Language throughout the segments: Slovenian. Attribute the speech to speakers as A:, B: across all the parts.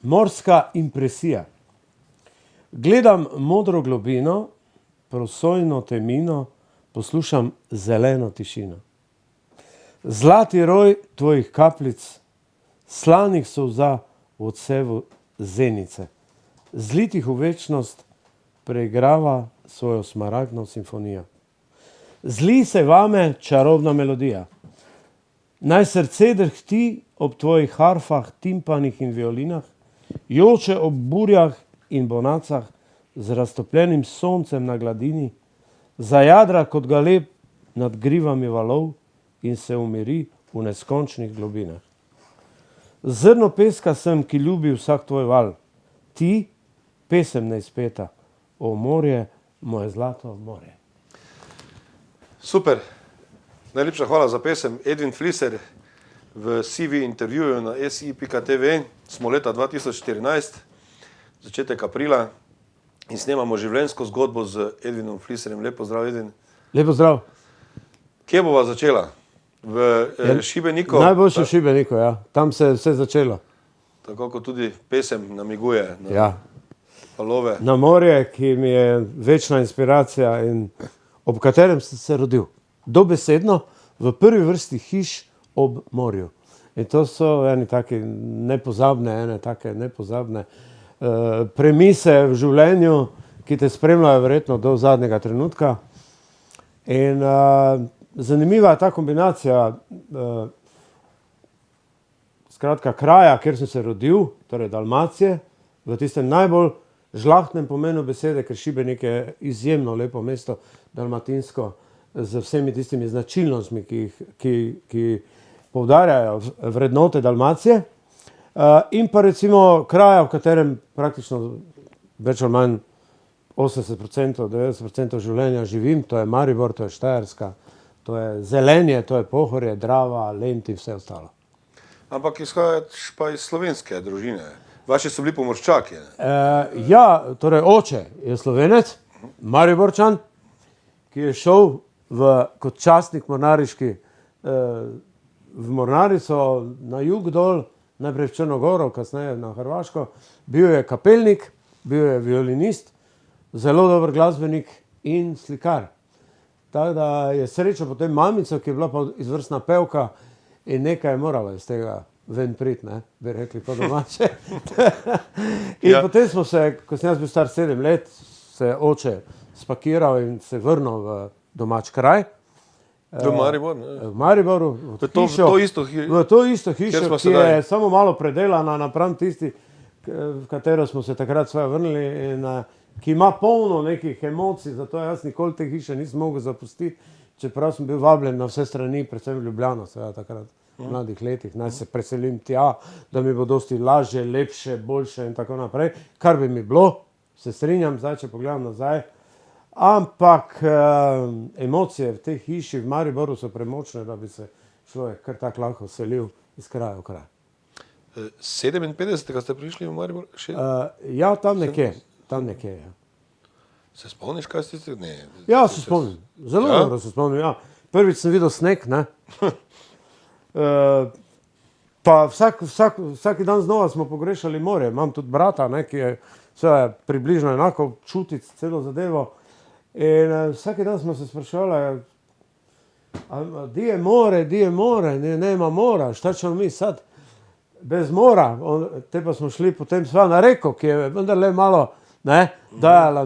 A: Morska impresija. Gledam modro globino, prosojno temino, poslušam zeleno tišino. Zlati roj tvojih kapljic, slanih solza v odsevu zenice, zlitih v večnost, preigrava svojo smaragdno simfonijo. Zli se vame čarobna melodija. Naj srce drhti ob tvojih harfah, timpanih in violinah, joče ob burjah in bonacah z raztopljenim soncem na gladini, zajadra kot galeb nad grivami valov in se umiri v neskončnih globinah. Zrno peska sem, ki ljubi vsak tvoj val. Ti, pesem neizpeta, o morje, moje zlato morje.
B: Super. Najlepša hvala za pesem. Edvin Fliser v CV intervjuju na si.tv. Smo leta 2014, začetek aprila in snemamo življenjsko zgodbo z Edvinom Fliserjem. Lep pozdrav, Edvin.
A: Lep pozdrav.
B: Kje bova začela? V Šibeniku?
A: Najboljše v Šibeniku, ja. Tam se je vse začelo.
B: Tako kot tudi pesem namiguje na
A: Ja.
B: valove.
A: Na morje, ki mi je večna inspiracija in ob katerem sem se rodil. Dobesedno v prvi vrsti hiš ob morju. In to so ene take nepozabne premise v življenju, ki te spremljajo verjetno do zadnjega trenutka. In zanimiva je ta kombinacija skratka kraja, kjer sem se rodil, torej Dalmacije, v tistem najbolj žlahtnem pomenu besede, ker Šibenik je izjemno lepo mesto, dalmatinsko, z vsemi tistimi značilnostmi, ki poudarjajo vrednote Dalmacije. In pa recimo kraja, v katerem praktično več ali manj 80%, 90% življenja živim, to je Maribor, to je Štajerska, to je Zelenje, to je Pohorje, Drava, Lent in vse ostalo.
B: Ampak izhajaš pa iz slovenske družine. Vaši so bili pomorščaki.
A: Ja, torej oče je Slovenec, Mariborčan, ki je šel kot častnik mornariški v mornarico na jug dol, najprej v Črnogoro, kasneje na Hrvaško. Bil je kapelnik, bil je violinist, zelo dober glasbenik in slikar. Tako da je srečal potem mamico, ki je bila pa izvrstna pevka in nekaj je morala iz tega ven priti, bi rekli po domače. In potem smo se, ko sem jaz bil star 7 let, se oče spakiral in se vrnil v domač kraj.
B: V Maribor?
A: V Mariboru, v to isto hišo, ki je samo malo predelana napram tisti, v katero smo se takrat svoje vrnili in ki ima polno nekih emocij, zato jaz nikoli te hiše nisem mogel zapustiti, čeprav sem bil vabljen na vse strani, predvsem v Ljubljano, seveda takrat v mladih letih, naj se preselim tja, da mi bo dosti lažje, lepše, boljše in tako naprej, kar bi mi bilo, se strinjam, zdaj, če pogledam nazaj, ampak emocije v tej hiši v Mariboru so premočne, da bi se človek kar tako lahko selil iz kraja v kraj.
B: 57. ste prišli v Maribor?
A: Ja, tam nekje, ja.
B: Se spomniš, kaj ste tistih?
A: Ja, se spomnim, zelo dobro se spomnim, ja. Prvič sem videl sneg, pa vsak dan znova smo pogrešali morje. Imam tudi brata, ki je približno enako čutiti celo zadevo. In vsak dan smo se spraševali, di je more, nema mora, šta ćemo mi sad bez mora. Te pa smo šli potem sva na reko, ki je vendarle malo dajala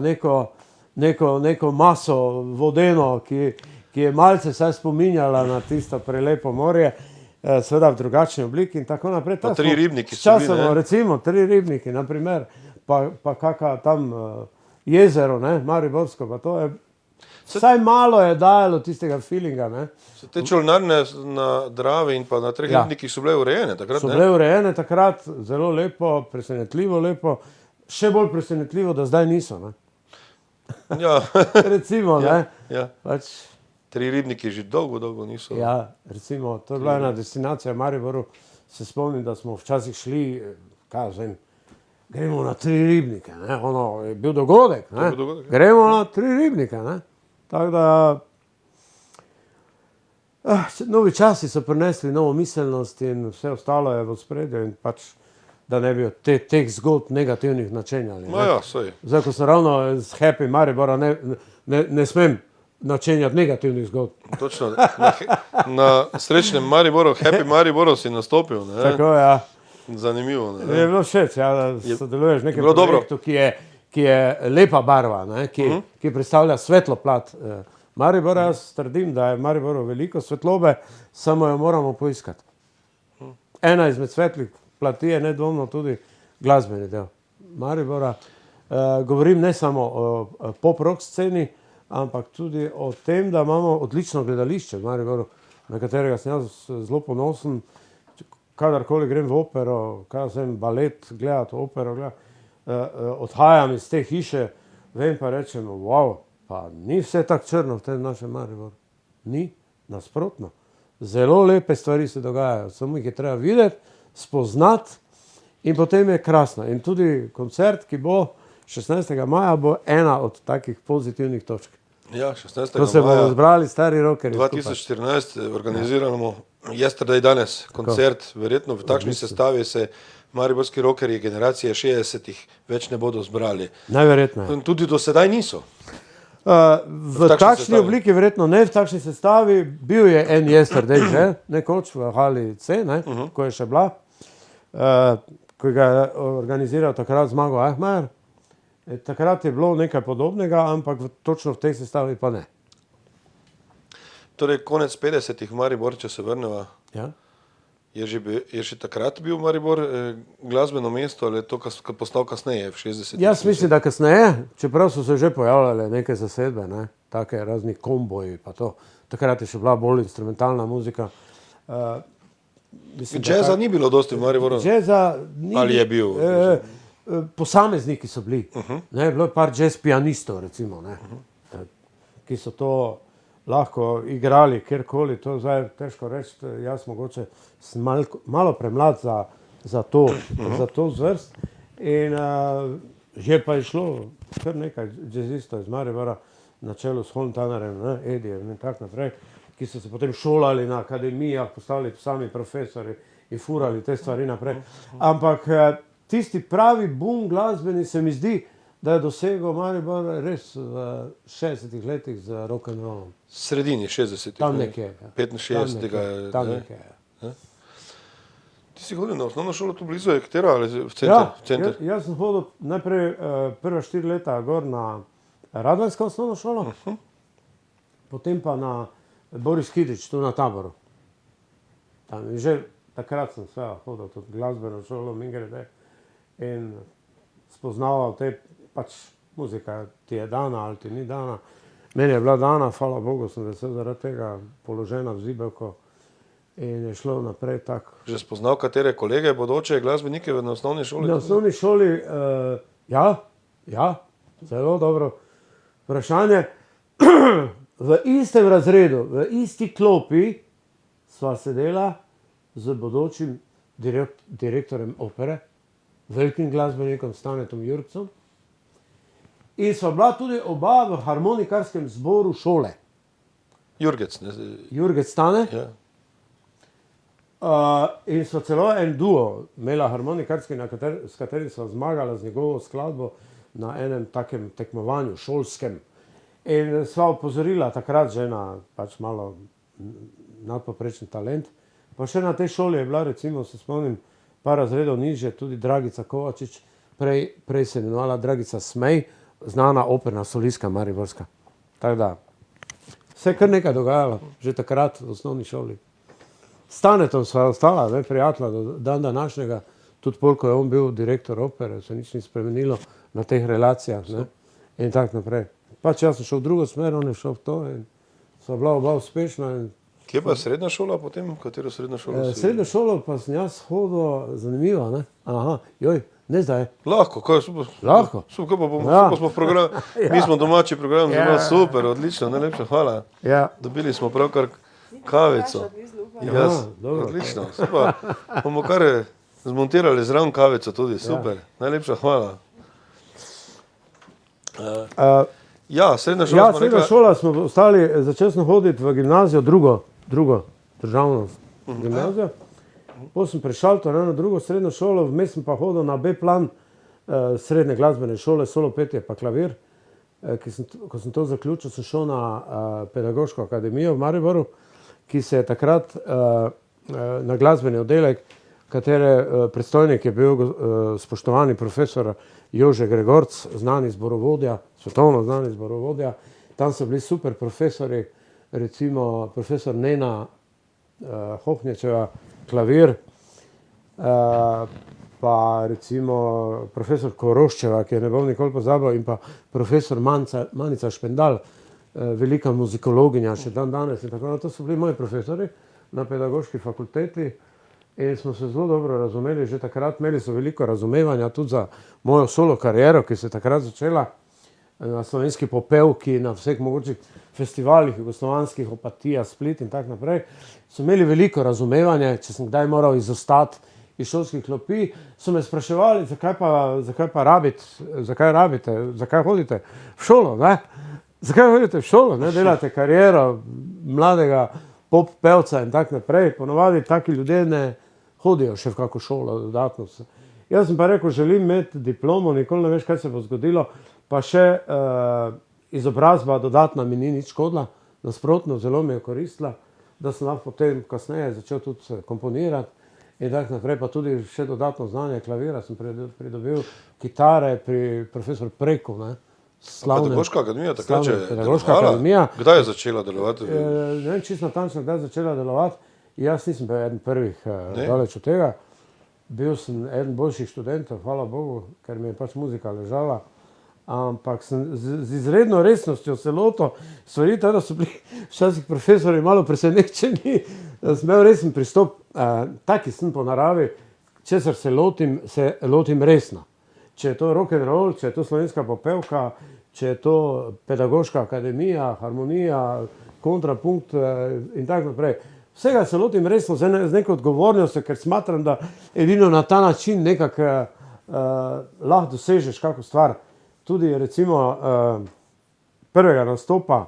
A: neko maso vodeno, ki je malce saj spominjala na tisto prelepo morje, seveda v drugačni obliki in tako naprej.
B: Pa 3 ribniki so bili, ne?
A: Recimo 3 ribniki, na primer, pa kaka tam jezero, Mariborsko, pa to je, vsaj malo je dajalo tistega feelinga,
B: Te čolnarne na Dravi in pa na 3 ribnikih so bile urejene takrat,
A: So bile urejene takrat, zelo lepo, presenetljivo lepo, še bolj presenetljivo, da zdaj niso,
B: Ja.
A: Recimo,
B: Ja.
A: Pač,
B: 3 ribniki že dolgo niso.
A: ja, recimo, to je bila ena destinacija v Mariboru, se spomnim, da smo včasih šli, gremo na 3 ribnike, ono je bil dogodek, gremo na 3 ribnike, tako da novi časi so prinesli novo miselnost in vse ostalo je v ospredju in pač da ne bi teh zgodb negativnih načenjali.
B: No ja, sej.
A: Zdaj, ko sem ravno z Happy Maribora, ne smem načenjati negativnih zgodb.
B: Točno. Na srečnem Mariboru, Happy Mariboru si nastopil. Ne?
A: Tako, ja.
B: Zanimivo. Ne?
A: Je bilo všeč, ja, da sodeluješ v nekem
B: bilo dobro.
A: projektu, ki je lepa barva, ne, ki predstavlja svetlo plat Maribora. Jaz trdim, da je v Mariboru veliko svetlobe, samo jo moramo poiskati. Ena izmed svetlih plati je nedvomno tudi glasbeni del Maribora. Govorim ne samo o pop-rock sceni, ampak tudi o tem, da imamo odlično gledališče v Mariboru, na katerega sem jaz zelo ponosen. Kadarkoli grem v opero, kadar sem balet gledati, opero gledati, odhajam iz te hiše, vem pa rečem, wow, pa ni vse tako črno v tem našem Mariboru. Ni, nasprotno. Zelo lepe stvari se dogajajo, samo jih je treba videti, spoznati in potem je krasno. In tudi koncert, ki bo 16. maja, bo ena od takih pozitivnih točk.
B: Ja, 16.
A: Ko se bomo
B: maja
A: zbrali stari rockerji
B: 2014 organiziramo Yesterday danes koncert, verjetno v takšni sestavi se mariborski rockerji generacije 60-ih več ne bodo zbrali.
A: Najverjetneje.
B: Tudi do sedaj niso.
A: V takšni obliki, verjetno ne v takšni sestavi, bil je en Yesterday že, nekoč v hali C, ko je še bila, ko ga je organiziral takrat Zmago Ahmajer. Takrat je bilo nekaj podobnega, ampak točno v tej sestavi pa ne.
B: Torej, konec 50-ih v Maribor, če se vrneva,
A: Ja?
B: je že takrat bil Maribor glasbeno mesto ali je to postal kasneje v 60-ih?
A: Jaz mislim, da kasneje, čeprav so se že pojavljale neke zasedbe, take razni komboji pa to. Takrat je še bila bolj instrumentalna muzika.
B: Džeza ni bilo dosti v Mariboru?
A: Džeza ni.
B: Ali je bil?
A: Posamezniki so bili. Bilo je par jazz pianistov, recimo, ki so to lahko igrali kjerkoli. To zdaj težko reči, jaz mogoče sem malo premlad za to zvrst. In že pa je šlo kar nekaj jazzistov iz Maribora na čelu s Hontanerjem, Edijem in tako naprej, ki so se potem šolali na akademijah, postali sami profesori in furali te stvari naprej. Ampak tisti pravi boom glasbeni se mi zdi, da je dosegel Maribor res v 60-ih letih z rock'n'rollom.
B: Sredini 60-ih.
A: Tam nekje.
B: 65.
A: Tam nekje.
B: Ti si hodil na osnovno šolo tu blizu, je katera ali v center?
A: Ja, jaz sem hodil najprej prva 4 leta gor na Radvanjsko osnovno šolo, potem pa na Boris Kidič, tu na Taboru. Tam že takrat sem hodil tudi glasbeno šolo, mimogrede, in spoznaval te pač muzika, ti je dana ali ti ni dana. Meni je bila dana, hvala Bogu, sem vesel zaradi tega položena v zibelko in je šlo naprej tako.
B: Že spoznal katere kolege, bodoče glasbenike na osnovni šoli?
A: Na osnovni šoli, ja, zelo dobro vprašanje. V istem razredu, v isti klopi sva sedela z bodočim direktorjem opere, velikim glasbenikom Stanetom Jurcem, in sva bila tudi oba v harmonikarskem zboru šole.
B: Jurgec, ne?
A: Jurgec Stane.
B: Ja.
A: In sva celo en duo imela harmonikarski, s katerim sva zmagala z njegovo skladbo na enem takem tekmovanju šolskem. In sva opozorila takrat že na pač malo nadpoprečen talent. Pa še na tej šoli je bila, recimo, se spomnim, par razredov nižje, tudi Dragica Kovačič, prej se imenovala Dragica Smej, znana operna solistka mariborska. Tako da, se je kar nekaj dogajalo, že takrat v osnovni šoli. S Stanetom sva ostala, prijatelja do dan današnjega, tudi pol, ko je on bil direktor opere, se nič ni spremenilo na teh relacijah, in tako naprej. Pač jaz sem šel v drugo smer, on je šel v to in sva bila oba uspešna.
B: Kje pa je srednja šola potem? Katero srednjo šolo si?
A: Srednjo šolo pa sem jaz hodil, zanimivo, ne? Aha, ne zdaj.
B: Lahko, kaj je super.
A: Lahko.
B: Super, pa smo v programu, mi smo domači program, zelo super, odlično, najlepša hvala.
A: Ja.
B: Dobili smo pravkar kavico.
A: Ja, dobro.
B: Odlično, super. Bomo kar zmontirali zraven kavico tudi, super. Najlepša hvala. Ja, srednja šola smo
A: srednja
B: rekla.
A: šola smo ostali, začeli smo hoditi v gimnazijo, drugo državno gimnazijo. Potem sem prešel to na eno drugo srednjo šolo, vmes sem pa hodil na B-plan srednje glasbene šole, solo petje pa klavir. Ko sem to zaključil, sem šel na pedagoško akademijo v Mariboru, ki se je takrat na glasbeni oddelek, katere predstojnik je bil spoštovani profesor Jože Gregorc, znani zborovodja, svetovno znani zborovodja. Tam so bili super profesori, recimo profesor Nena Hohnječeva, klavir, pa recimo profesor Koroščeva, ki je ne bom nikoli pozabil, in pa profesor Manica Špendal, velika muzikologinja, še dan danes in tako naprej. To so bili moji profesori na pedagoški fakulteti in smo se zelo dobro razumeli že takrat. Imeli so veliko razumevanja tudi za mojo solo kariero, ki se je takrat začela na Slovenski popevki, na vseh mogočih festivalih, jugoslovanskih, Opatija, Split in tako naprej. So imeli veliko razumevanja, če sem kdaj moral izostati iz šolskih klopi, so me spraševali, zakaj hodite v šolo, ne? Zakaj hodite v šolo, ne? Delate kariero mladega pop pevca in tako naprej. Ponovadi taki ljudje ne hodijo še v kako šolo dodatno. Jaz sem pa rekel, želim imeti diplomo, nikoli ne veš, kaj se bo zgodilo, pa še izobrazba dodatna mi ni nič škodila, nasprotno, zelo mi je koristila, da sem lahko potem kasneje začel tudi komponirati in tako naprej, pa tudi še dodatno znanje klavira sem pridobil, kitare pri profesor Preku, ne.
B: Pedagoška akademija takrat že
A: Pedagoška akademija.
B: Kdaj je začela delovati?
A: Ne vem čisto natančno, kdaj je začela delovati. Jaz nisem bil eden prvih daleč od tega. Bil sem eden boljših študentov, hvala Bogu, ker mi je pač muzika ležala. Ampak sem z izredno resnostjo se lotil stvari, da so bili včasih profesori malo presenečeni, da sem imel resen pristop. Taki sem po naravi, česar se lotim resno. Če je to rock and roll, če je to slovenska popevka, če je to pedagoška akademija, harmonija, kontrapunkt in tako naprej. Vsega se lotim resno z neko odgovornostjo, ker smatram, da edino na ta način nekako lahko dosežeš kako stvar. Tudi recimo prvega nastopa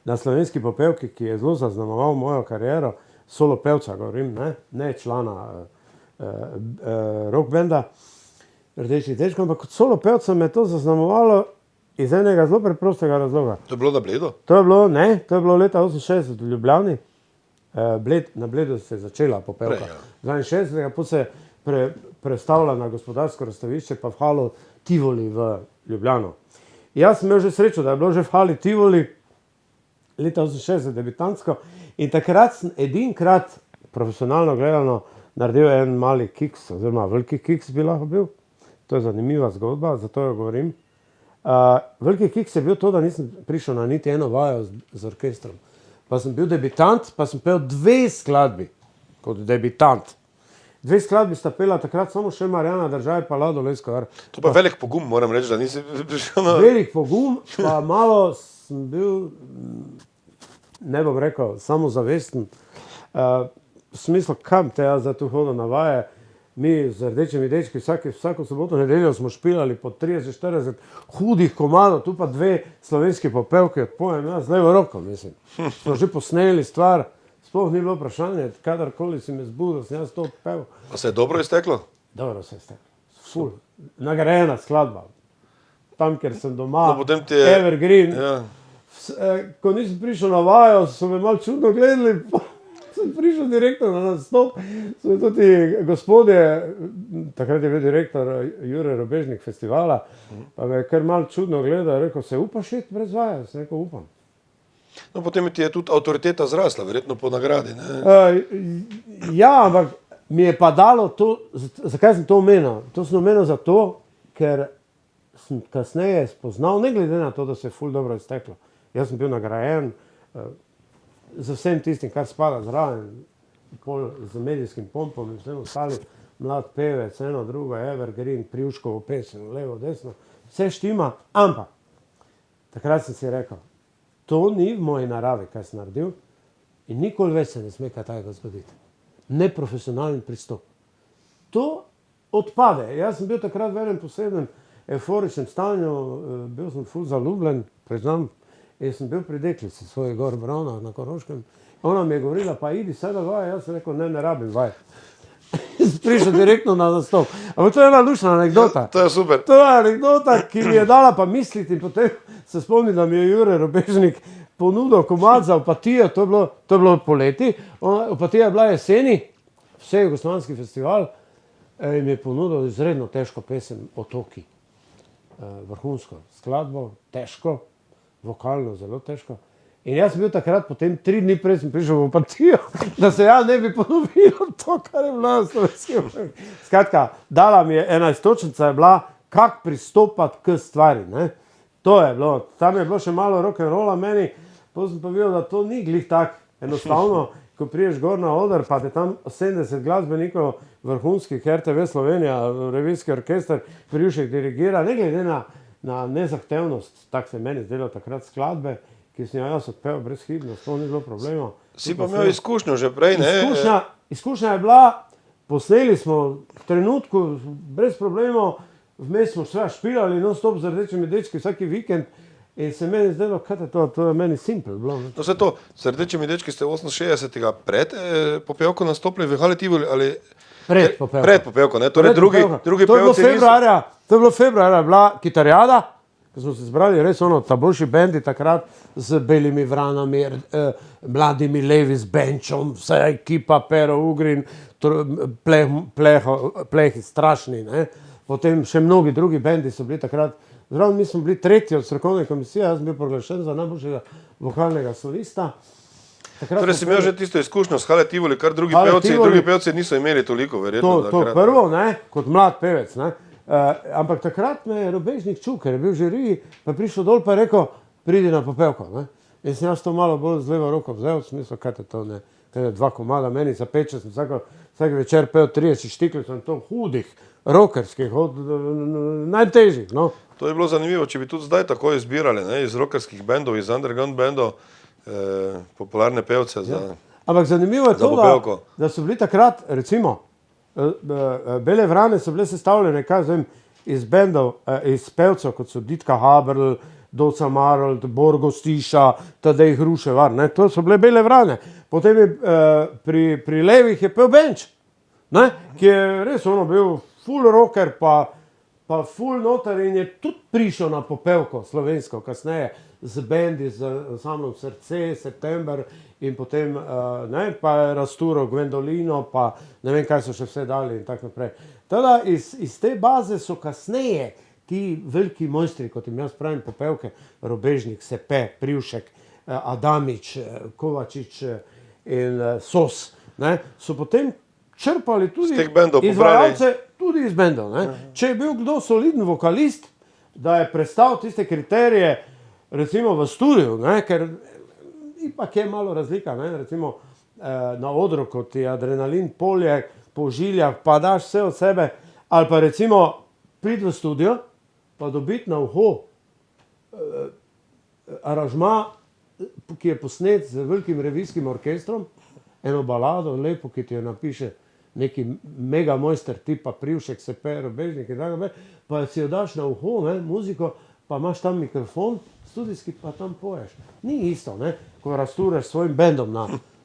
A: na slovenski popevki, ki je zelo zaznamoval mojo kariero, solo pevca govorim, ne člana rock benda, Rdečih dečkov, ampak kot solo pevca me je to zaznamovalo iz enega zelo preprostega razloga.
B: To je bilo na Bledu?
A: To je bilo leta 68 v Ljubljani. Na Bledu se je začela popevka. 62. Potem se je prestavila na Gospodarsko razstavišče pa v halo Tivoli v Ljubljano. Jaz sem imel že srečo, da je bilo že v hali Tivoli leta 68 debitantsko in takrat sem edinkrat profesionalno gledano naredil en mali kiks, oziroma veliki kiks bi lahko bil. To je zanimiva zgodba, zato jo govorim. Veliki kiks je bil to, da nisem prišel na niti eno vajo z orkestrom. Pa sem bil debitant, pa sem pel 2 skladbi kot debitant. 2 skladbi sta pela takrat samo še Marjana Držaj pa Lado Leskovar.
B: To pa velik pogum, moram reči, da nisi prišel na...
A: Velik pogum, pa malo sem bil, ne bom rekel, samozavesten. V smislu, kam te jaz zdaj tu hodil na vaje. Mi z Rdečimi dečki vsako soboto nedeljo smo špilali po 30-40 hudih komadov, tu pa 2 slovenski popevki odpojem, jaz z levo roko, mislim. Smo že posneli stvar, sploh ni bilo vprašanje, kadarkoli si me zbudil, sem jaz to pel.
B: Pa se je dobro izteklo?
A: Dobro se je izteklo, ful, nagrajena skladba. Tam, kjer sem doma,
B: no, potem ti je...
A: Evergreen. Ja. Ko nisem prišel na vajo, so me malo čudno gledali, sem prišel direktor na nastop, so tudi gospodje, takrat je bil direktor Jure Robežnik festivala, pa me je kar malo čudno gledal, rekel, se upaš iti brez vaje? Sem rekel, upam.
B: No, potem ti je tudi avtoriteta zrasla, verjetno po nagradi, ne?
A: Ja, ampak mi je pa dalo to, zakaj sem to omenil? To sem omenil zato, ker sem kasneje spoznal, ne glede na to, da se je ful dobro izteklo. Jaz sem bil nagrajen, z vsem tistim, kar spada zraven, z medijskim pompom in vsem ostali, mlad pevec, eno, drugo, Evergreen, Privškovo pesem, levo, desno, vse štima, ampak takrat sem si rekel, to ni v moji naravi, kaj sem naredil in nikoli več se ne sme kaj takega zgoditi. Neprofesionalen pristop. To odpade. Jaz sem bil takrat v enem posebnem euforičnem stanju, bil sem ful zaljubljen, priznam, Jaz sem bil pri deklici svoje gor Brona na Koroškem. Ona mi je govorila, pa idi sedaj vaj, jaz sem rekel, ne rabim vaj. Prišel direktno na nastop. Ampak to je ena lušna anekdota.
B: To je super.
A: To je anekdota, ki mi je dala pa misliti in potem se spomnim, da mi je Jure Robežnik ponudil komad za Opatijo, to je bilo poleti, Opatija je bila jeseni, vse jugoslovanski festival, in mi je ponudil izredno težko pesem Otoki. Vrhunsko skladbo, težko, vokalno zelo težko. In jaz sem bil takrat, potem 3 dni prej sem prišel v Opatijo, da se ja ne bi ponovil to, kar je bilo slovenski. Skratka, dala mi je ena istočnica, je bila, kak pristopati k stvari, ne. To je bilo, tam je bilo še malo rock'n'rolla meni, potem sem pa videl, da to ni glih tak enostavno, ko priješ gor na oder, pa te tam 70 glasbenikov vrhunskih, RTV Slovenija, revijski orkester, Privšek dirigira, ne glede na nezahtevnost, tak se meni zdelo takrat skladbe, ki sem jaz odpel brezhibno, to ni bilo problema.
B: Si pa imel izkušnjo že prej, ne?
A: Izkušnja je bila, posneli smo v trenutku brez problemov, vmes smo sve špilali, non stop z Rdečimi dečki vsaki vikend in se meni zdelo, kaj je to je meni simpel bilo.
B: No vse to, z Rdečimi dečki ste 68. pred Popevko nastopili v Hali Tivoli ali...
A: Pred Popevko.
B: Pred Popevko, ne? Torej drugi pevci niso...
A: To je bilo februarja, bila kitarjada, ko smo se zbrali res ta boljši bendi takrat z Belimi vranami, Mladimi levi z Benčom, vsa ekipa, Pero Ugrin, plehi strašni, ne. Potem še mnogi drugi bendi so bili takrat, zraven mi smo bili tretji od strokovne komisije, jaz sem bil proglašen za najboljšega vokalnega solista.
B: Torej si imel že tisto izkušnjo s Hale Tivoli, kar drugi pevci niso imeli toliko, verjetno.
A: To prvo, ne, kot mlad pevec, ne. Ampak takrat me je Robežnik čul, ker je bil v žiriji, pa je prišel dol pa je rekel, pridi na Popevko, ne. In sem jaz to malo bolj z levo roko vzel, v smislu, kaj je to, ne, kaj je 2 komada, meni za peče sem vsak večer pel 30 štiklic, sem to hudih, rockerskih, najtežjih, no.
B: To je bilo zanimivo, če bi tudi zdaj tako izbirali, ne, iz rockerskih bendov, iz underground bendov, popularne pevce za Popevko.
A: Ampak zanimivo je to, da so bili takrat, recimo, Bele vrane so bile sestavljene, kaj zvem, iz bendov, iz pevcev, kot so Ditka Haberl, Doca Marold, Borgo Stiša, Tadej Hruševar, ne, to so bile Bele vrane. Potem je pri levih je pel Benč, ne, ki je res bil full rocker, pa full noter in je tudi prišel na Popevko slovensko kasneje z bendi, z ansamblom Srce, September in potem, ne, pa je raztural Gwendolino, pa ne vem, kaj so še vse dali in tako naprej. Teda iz te baze so kasneje ti veliki mojstri, kot jim jaz pravim Popevke, Robežnik, Sepe, Privšek, Adamič, Kovačič in Sos, ne, so potem črpali tudi izvajalce, tudi iz bendov, ne. Če je bil kdo soliden vokalist, da je prestal tiste kriterije, recimo v studiu, ne, ker ipak je malo razlika, ne, recimo na odru, kot je adrenalin, polje, po žiljah, pa daš vse od sebe, ali pa recimo priti v studio, pa dobiti na uho aranžma, ki je posnet z velikim revijskim orkestrom, eno balado lepo, ki ti jo napiše neki mega mojster tipa Privšek, Sepe, Robežnik in tako naprej, pa si jo daš na uho, ne, muziko, pa imaš tam mikrofon, studijski pa tam poješ. Ni isto, ne, ko raztureš svojim bendom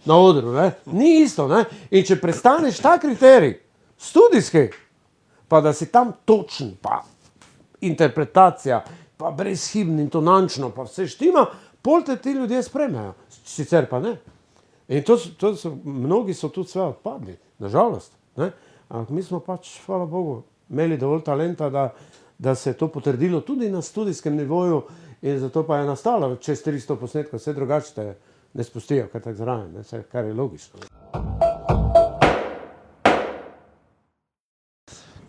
A: na odru, ne, ni isto, ne. In če prestaneš ta kriterij, studijski, pa da si tam točen, pa interpretacija, pa brezhibno, intonančno, pa vse štima, pol te ti ljudje sprejmejo, sicer pa ne. In mnogi so tudi sve odpadli, nažalost, ne. Ampak mi smo pač, hvala Bogu, imeli dovolj talenta, da se je to potrdilo tudi na studijskem nivoju in zato pa je nastalo čez 300 posnetkov, vse drugače te ne spustijo, kar tako zraven, kar je logično.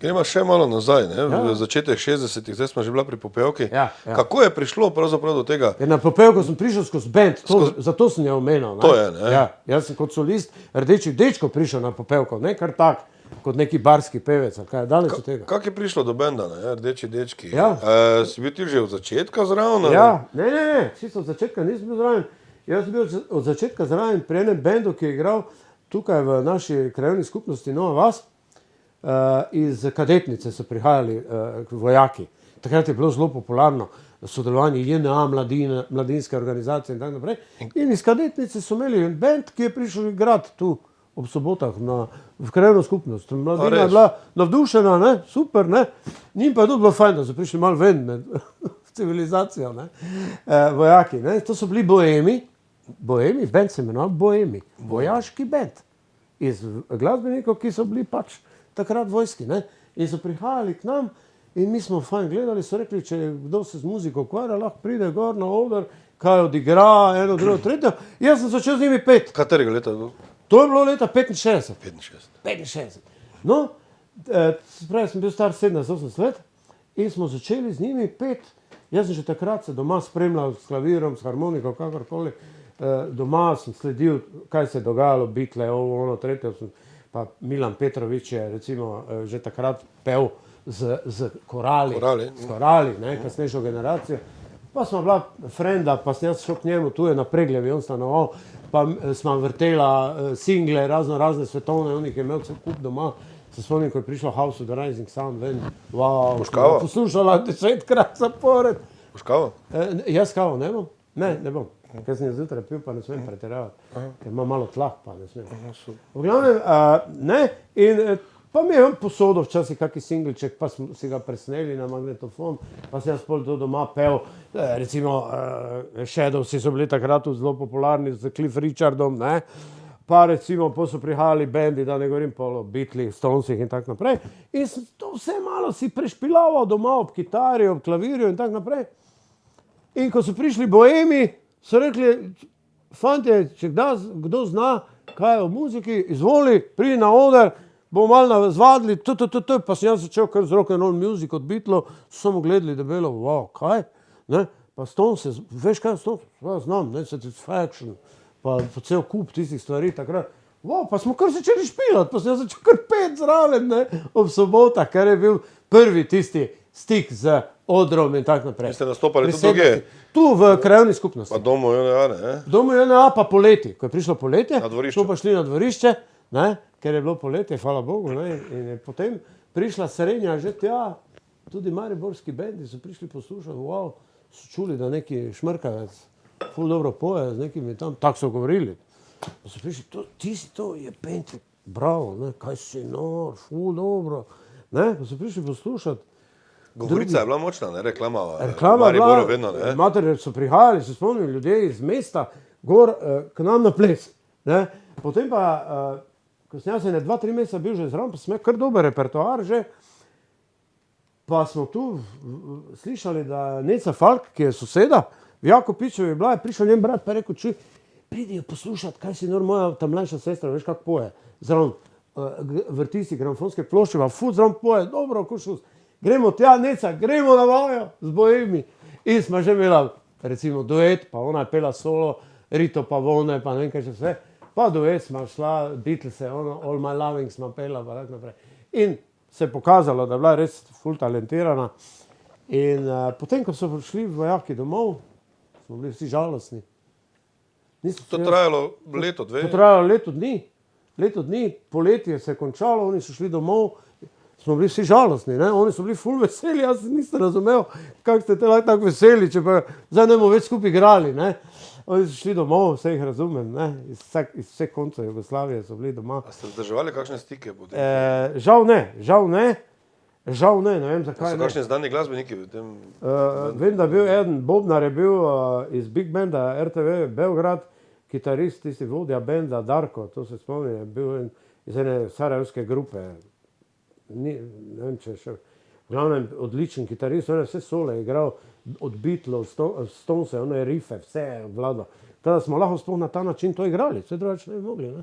B: Gremo še malo nazaj, ne, v začetek 60-ih, zdaj smo že bila pri Popevki. Kako je prišlo pravzaprav do tega?
A: Na Popevko sem prišel skozi bend, zato sem jo omenil.
B: To je, ne?
A: Ja, jaz sem kot solist Rdečih dečkov prišel na Popevko, ne kar tak, kot neki barski pevec, kaj je daleč od tega.
B: Kako je prišlo do benda, ne, Rdeči dečki?
A: Ja.
B: Si bil ti že od začetka zraven?
A: Ja, ne, čisto od začetka nisem bil zraven. Jaz sem bil od začetka zraven pri enem bendu, ki je igral tukaj v naši krajevni skupnosti Nova vas. Iz kadetnice so prihajali vojaki. Takrat je bilo zelo popularno sodelovanje JNA, mladinske organizacije in tako naprej. In iz kadetnice so imeli en band, ki je prišel igrati tu ob sobotah v krajevno skupnost. Mladina je bila navdušena, ne, super, ne. Njim pa je tudi bilo fajn, da so prišli malo ven med civilizacijo, ne. Vojaki, ne. To so bili boemi, band se imenoval Boemi, vojaški band. Iz glasbenikov, ki so bili pač takrat vojski, ne. In so prihajali k nam in mi smo fajn gledali, so rekli, če kdo se z muziko ukvarja, lahko pride gor na oder, kaj odigra, eno, drugo, tretje. Jaz sem začel z njimi pet.
B: Katerega leta je bilo?
A: To je bilo leta 65.
B: 65.
A: 65. No, pravi, sem bil star 17-18 let in smo začeli z njimi pet. Jaz sem že takrat se doma spremljal s klavirom, s harmoniko, kakorkoli. Doma sem sledil, kaj se je dogajalo, Beatle, ono, tretje. Pa Milan Petrovič je recimo že takrat pel z korali, ne, kasnejšo generacijo. Pa smo bila frenda, pa sem jaz šel k njemu, tu je na Pregljevi, on stanoval, pa smo vrtela single, razne svetovne, on jih je imel cel kup doma. Se spomnim, ko je prišlo House of the Rising Sun ven, wow, poslušala 10-krat zapored.
B: Boš kavo?
A: Jaz kavo ne bom? Ne bom. Ker sem je zjutraj pil, pa ne smem pretiravati, ker ima malo tlah, pa ne smem. V glavnem, ne, in pa mi je on posodil včasih kaki singleček, pa smo si ga presneli na magnetofon, pa sem jaz pol to doma pel, recimo Shadowsi so bili takrat zelo popularni z Cliff Richardom, ne, pa recimo pa so prihajali bendi, da ne govorim pol o Beatlih, Stonesih in tako naprej, in sem to vse malo si prešpilaval doma ob kitari, ob klavirju in tako naprej. In ko so prišli boemi, so rekli, fantje, če kdo zna kaj o muziki, izvoli, pridi na oder, bomo malo zvadili, pa sem jaz začel kar z rock and roll music od Beatlov, so samo gledali debelo, wow, kaj, ne, pa Stones, veš kaj je Stones, ja, znam, ne, Satisfaction, pa cel kup tistih stvari takrat, wow, pa smo kar začeli špilati, pa sem jaz začel kar pet zraven, ne, ob sobotah, kar je bil prvi tisti stik z odrom in tako naprej.
B: Ste nastopali tudi druge?
A: Tu v krajevni skupnosti.
B: Pa Domu JNA, ne?
A: Domu JNA pa poleti, ko je prišlo poletje,
B: smo
A: pa šli na dvorišče, ne, ker je bilo poletje, hvala Bogu, ne, in je potem prišla srednja že tja, tudi mariborski bendi so prišli poslušati, wow, so čuli, da neki šmrkavec ful dobro poje z nekimi tam, tako so govorili. Pa so prišli, ti si to, je Pentek, bravo, ne, kaj si nor, ful dobro, ne, pa so prišli poslušati.
B: Govorica je bila močna, ne, reklama
A: Mariboru
B: vedno, ne.
A: Mater so prihajali, se spomnim, ljudje iz mesta gor k nam na ples, ne. Potem pa, ko sem jaz 2-3 meseca bil že zraven, pa sem imel kar dober repertoar že, pa smo tu slišali, da Neca Falk, ki je soseda, v Jakopičevi je bila, je prišel njen brat, pa je rekel, čuj, pridijo poslušati, kaj si nor moja ta mlajša sestra, veš kak poje, zraven, vrti si gramofonske plošče, pa ful zraven poje, dobro, kušus. Gremo tja, Neca, gremo na vajo z boemi. In smo že imela, recimo, duet, pa ona je pela solo, Rito Pavone, pa ne vem kaj še vse. Pa duet smo šla, Beatlese, All My Loving smo pela, pa tako naprej. In se je pokazalo, da je bila res ful talentirana. In potem, ko so prišli vojaki domov, smo bili vsi žalostni.
B: To trajalo leto, dve?
A: To trajalo leto dni, poletje se je končalo, oni so šli domov, smo bili vsi žalostni, ne? Oni so bili ful veseli, jaz nisem razumel, kako ste te lahko tako veseli, če pa zdaj ne bomo več skupaj igrali, ne? Oni so šli domov, vse jih razumem, ne? Iz vseh koncev Jugoslavije so bili doma.
B: A ste vzdrževali kakšne stike potem?
A: Žal ne, ne vem zakaj ne.
B: So kakšni znani glasbeniki v tem?
A: Vem, da je bil eden, Bobnar je bil iz Big Banda RTV Beograd, kitarist, tisti vodja benda Darko, to se spomnim, je bil iz ene sarajevske grupe. Ne vem, če še, v glavnem odličen kitarist, on je vse sole igral, od Beatlov, Stonese, one rife, vse je vladal. Teda smo lahko sploh na ta način to igrali, vse drugače ne bi mogli, ne.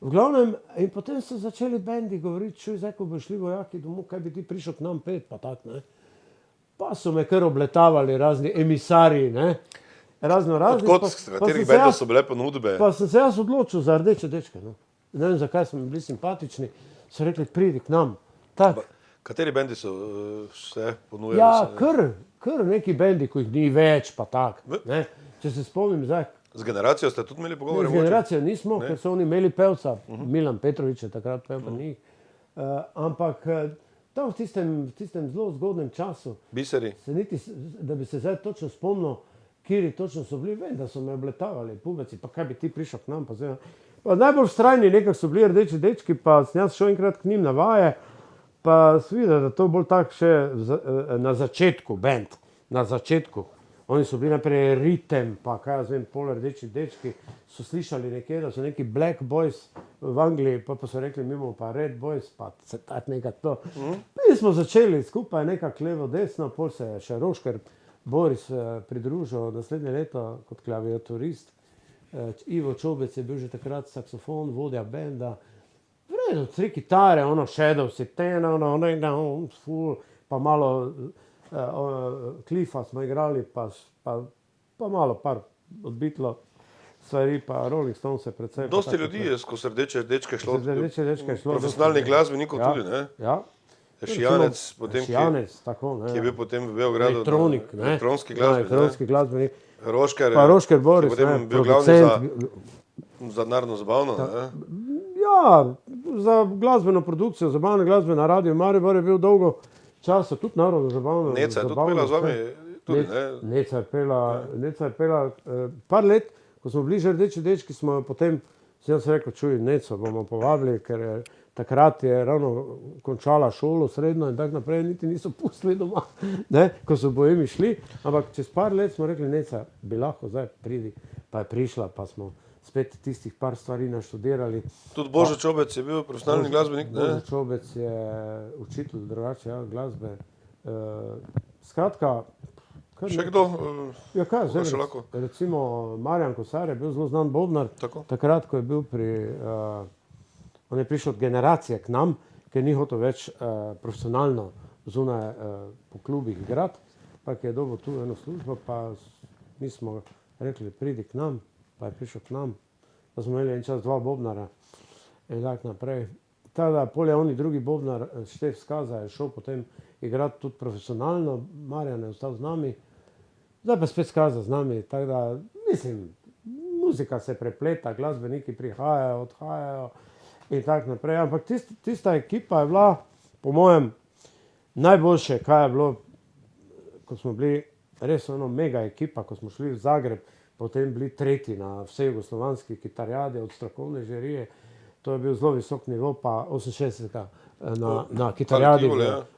A: V glavnem, in potem so začeli bendi govoriti, čuj, zdaj, ko bo šli vojaki domov, kaj bi ti prišel k nam pet, pa tak, ne. Pa so me kar obletavali razni emisarji, ne. Razni.
B: Odkot, z katerih bendov so bile ponudbe?
A: Pa sem se jaz odločil za Rdeče dečke, no. Ne vem, zakaj so mi bili simpatični, so rekli, pridi k nam. Tak.
B: Kateri bendi so vse ponujali?
A: Ja, kar neki bendi, ko jih ni več, pa tak, ne. Če se spomnim zdaj.
B: Z generacijo ste tudi imeli pogovore?
A: Z generacijo nismo, ker so oni imeli pevca, Milan Petrovič je takrat pel pa njih. Ampak tam v tistem zelo zgodnem času,
B: Biseri.
A: da bi se zdaj točno spomnil, kjeri točno so bili, vem, da so me obletavali, pubeci, pa kaj bi ti prišel k nam, pa zdaj. Pa najbolj vztrajni nekako so bili Rdeči dečki, pa sem jaz šel enkrat k njim na vaje, pa sem videl, da to bolj tak še na začetku, band, na začetku. Oni so bili najprej ritem, pa kaj jaz vem, pol Rdeči dečki, so slišali nekje, da so neki Black Boys v Angliji, pa so rekli, mi bomo pa Red Boys, pa se tak nekako to. Mi smo začeli skupaj nekako levo desno, pol se je še Rošker Boris pridružil naslednje leto kot klaviaturist. Ivo Čobec je bil že takrat saksofon, vodja benda. Vredo, 3 kitare, Shadow Sitena, pa malo Cliffa smo igrali, pa malo par odbitlo stvari, pa Rolling Stones je predvsem.
B: Dosti ljudi je skozi Rdeče dečke šlo.
A: Rdeče dečke je šlo.
B: Profesionalnih glasbenikov tudi, ne?
A: Ja.
B: Šijanec, potem,
A: tako, ne,
B: ki je bil potem v Beogradu.
A: Elektronik, ne?
B: Elektronski glasbenik.
A: Elektronski glasbenik.
B: Rošker
A: Boris,
B: potem
A: ne,
B: bil glavni za narodno zabavno, ne?
A: Ja, za glasbeno produkcijo, zabavne glasbe na radiju Maribor je bil dolgo časa, tudi narodno zabavno.
B: Neca je tudi pela z vami, tudi, ne?
A: Neca je pela par let, ko smo bili že Rdeči dečki, smo potem, sem jaz rekel, čuj, Neco bomo povabili, ker takrat je ravno končala šolo srednjo in tako naprej, niti niso pustili doma, ne, ko so bojemi šli, ampak čez par let smo rekli, Neca, bi lahko zdaj pridi, pa je prišla, pa smo spet tistih par stvari naštudirali.
B: Tudi Božo Čobec je bil profesionalni glasbenik, ne?
A: Božo Čobec je učitelj drugače, ja, glasbe. Skratka,
B: še kdo?
A: Ja, kaj, zdaj,
B: še lahko?
A: recimo Marjan Kosar je bil zelo znan bobnar,
B: Tako.
A: takrat, ko je bil on je prišel od generacije k nam, ker ni hotel več profesionalno zunaj po klubih igrati, pa je dobil tu eno službo, pa mi smo rekli, pridi k nam, pa je prišel k nam, pa smo imeli en čas 2 bobnara in tako naprej. Tada, pol je oni drugi bobnar, Štef Skaza, je šel potem igrati tudi profesionalno, Marjan je ostal z nami, zdaj pa spet Skaza z nami, tako da, mislim, muzika se prepleta, glasbeniki prihajajo, odhajajo in tako naprej, ampak tista ekipa je bila, po mojem, najboljše, kaj je bilo, ko smo bili res eno mega ekipa, ko smo šli v Zagreb, potem bili 3. na vsej jugoslovanski kitarjadi od strokovne žirije, to je bil zelo visok nivo, pa 68. na kitarjadi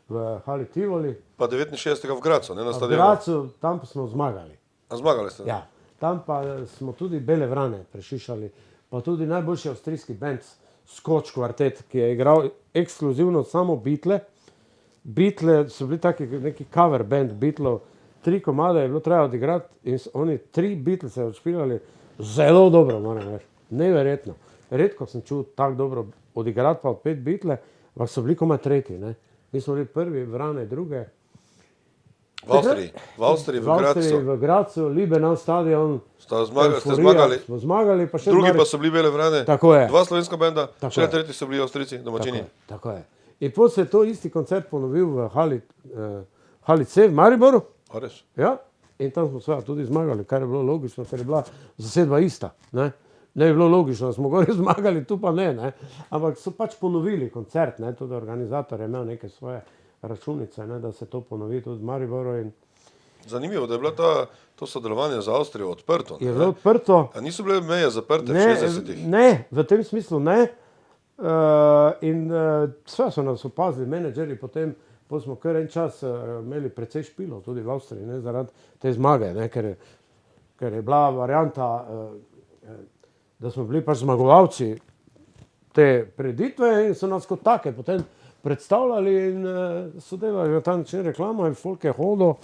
A: v Hali Tivoli.
B: Pa 69. v Gracu, ne, na
A: V
B: stadionu.
A: Gracu, tam pa smo zmagali.
B: A zmagali ste?
A: Ja, tam pa smo tudi Bele vrane prešišali, pa tudi najboljši avstrijski band Skoč kvartet, ki je igral ekskluzivno samo Beatle. Beatle so bili taki neki cover band Beatlov, 3 komade je bilo treba odigrati in oni 3 Beatlese odšpilali zelo dobro, moram reči, neverjetno. Redko sem čul tako dobro odigrati pa 5 Beatle, ampak so bili komaj 3, ne. Mi smo bili prvi, vrane druge.
B: V Avstriji, v Gracu.
A: V Gracu, Liebenau stadion.
B: Ste zmagali.
A: Smo zmagali, pa še
B: Drugi pa so bili Bele vrane.
A: Tako je.
B: 2 slovenska benda,
A: Tako
B: še
A: je.
B: 3 so bili Avstrijci, domačini.
A: Tako je. In potem se je to isti koncert ponovil v Hali C v Mariboru.
B: A res?
A: Ja, in tam smo seveda tudi zmagali, kar je bilo logično, ker je bila zasedba ista, ne. Ne je bilo logično, da smo gore zmagali, tu pa ne, ne. Ampak so pač ponovili koncert, ne, tudi organizator je imel neke svoje računice, ne, da se to ponovi tudi v Mariboru in
B: Zanimivo, da je bilo to sodelovanje z Avstrijo odprto.
A: je bilo odprto.
B: A niso bile meje zaprte v
A: Ne,
B: 60-ih?
A: ne, v tem smislu ne. Sve so nas opazili, menedžerji potem smo kar en čas imeli precej špilov tudi v Avstriji, ne, zaradi te zmage, ne, ker je bila varianta, da smo bili pač zmagovalci te prireditve in so nas kot take potem predstavljali in so delali na ta način reklamo in folk je hodil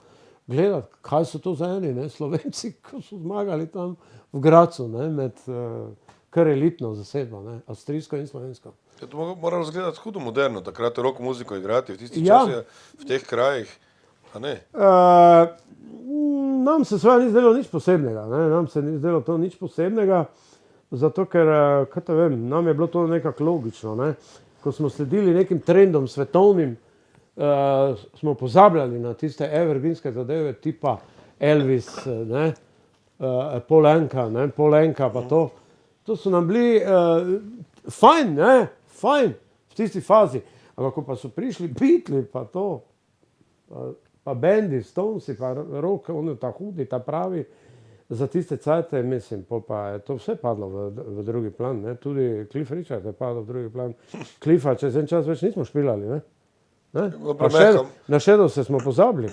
A: gledati, kaj so to za eni, ne, Slovenci, ko so zmagali tam v Gracu, ne, med kar elitno zasedbo, ne, avstrijsko in slovensko.
B: Ja, to mora razgledati hudo moderno, takrat rock muziko igrati v tistih
A: Ja.
B: časih, v teh krajih, a ne?
A: Nam se seveda ni zdelo nič posebnega, ne? Nam se ni zdelo to nič posebnega, zato ker, kaj te vem, nam je bilo to nekako logično, ne? Ko smo sledili nekim trendom svetovnim, smo pozabljali na tiste evergreenske zadeve tipa Elvis, ne? Polenka, ne? Polenka pa to. To so nam bili fajn, ne? Fajn v tisti fazi. Ampak ko pa so prišli Beatli, pa to, pa bendi, Stonesi, pa rock, oni ta hudi, ta pravi, za tiste cajte, mislim, pol pa je to vse padlo v drugi plan, ne? Tudi Cliff Richard je padlo v drugi plan. Cliffa čez en čas več nismo špilali, ne? Pa na Shadowse smo pozabili,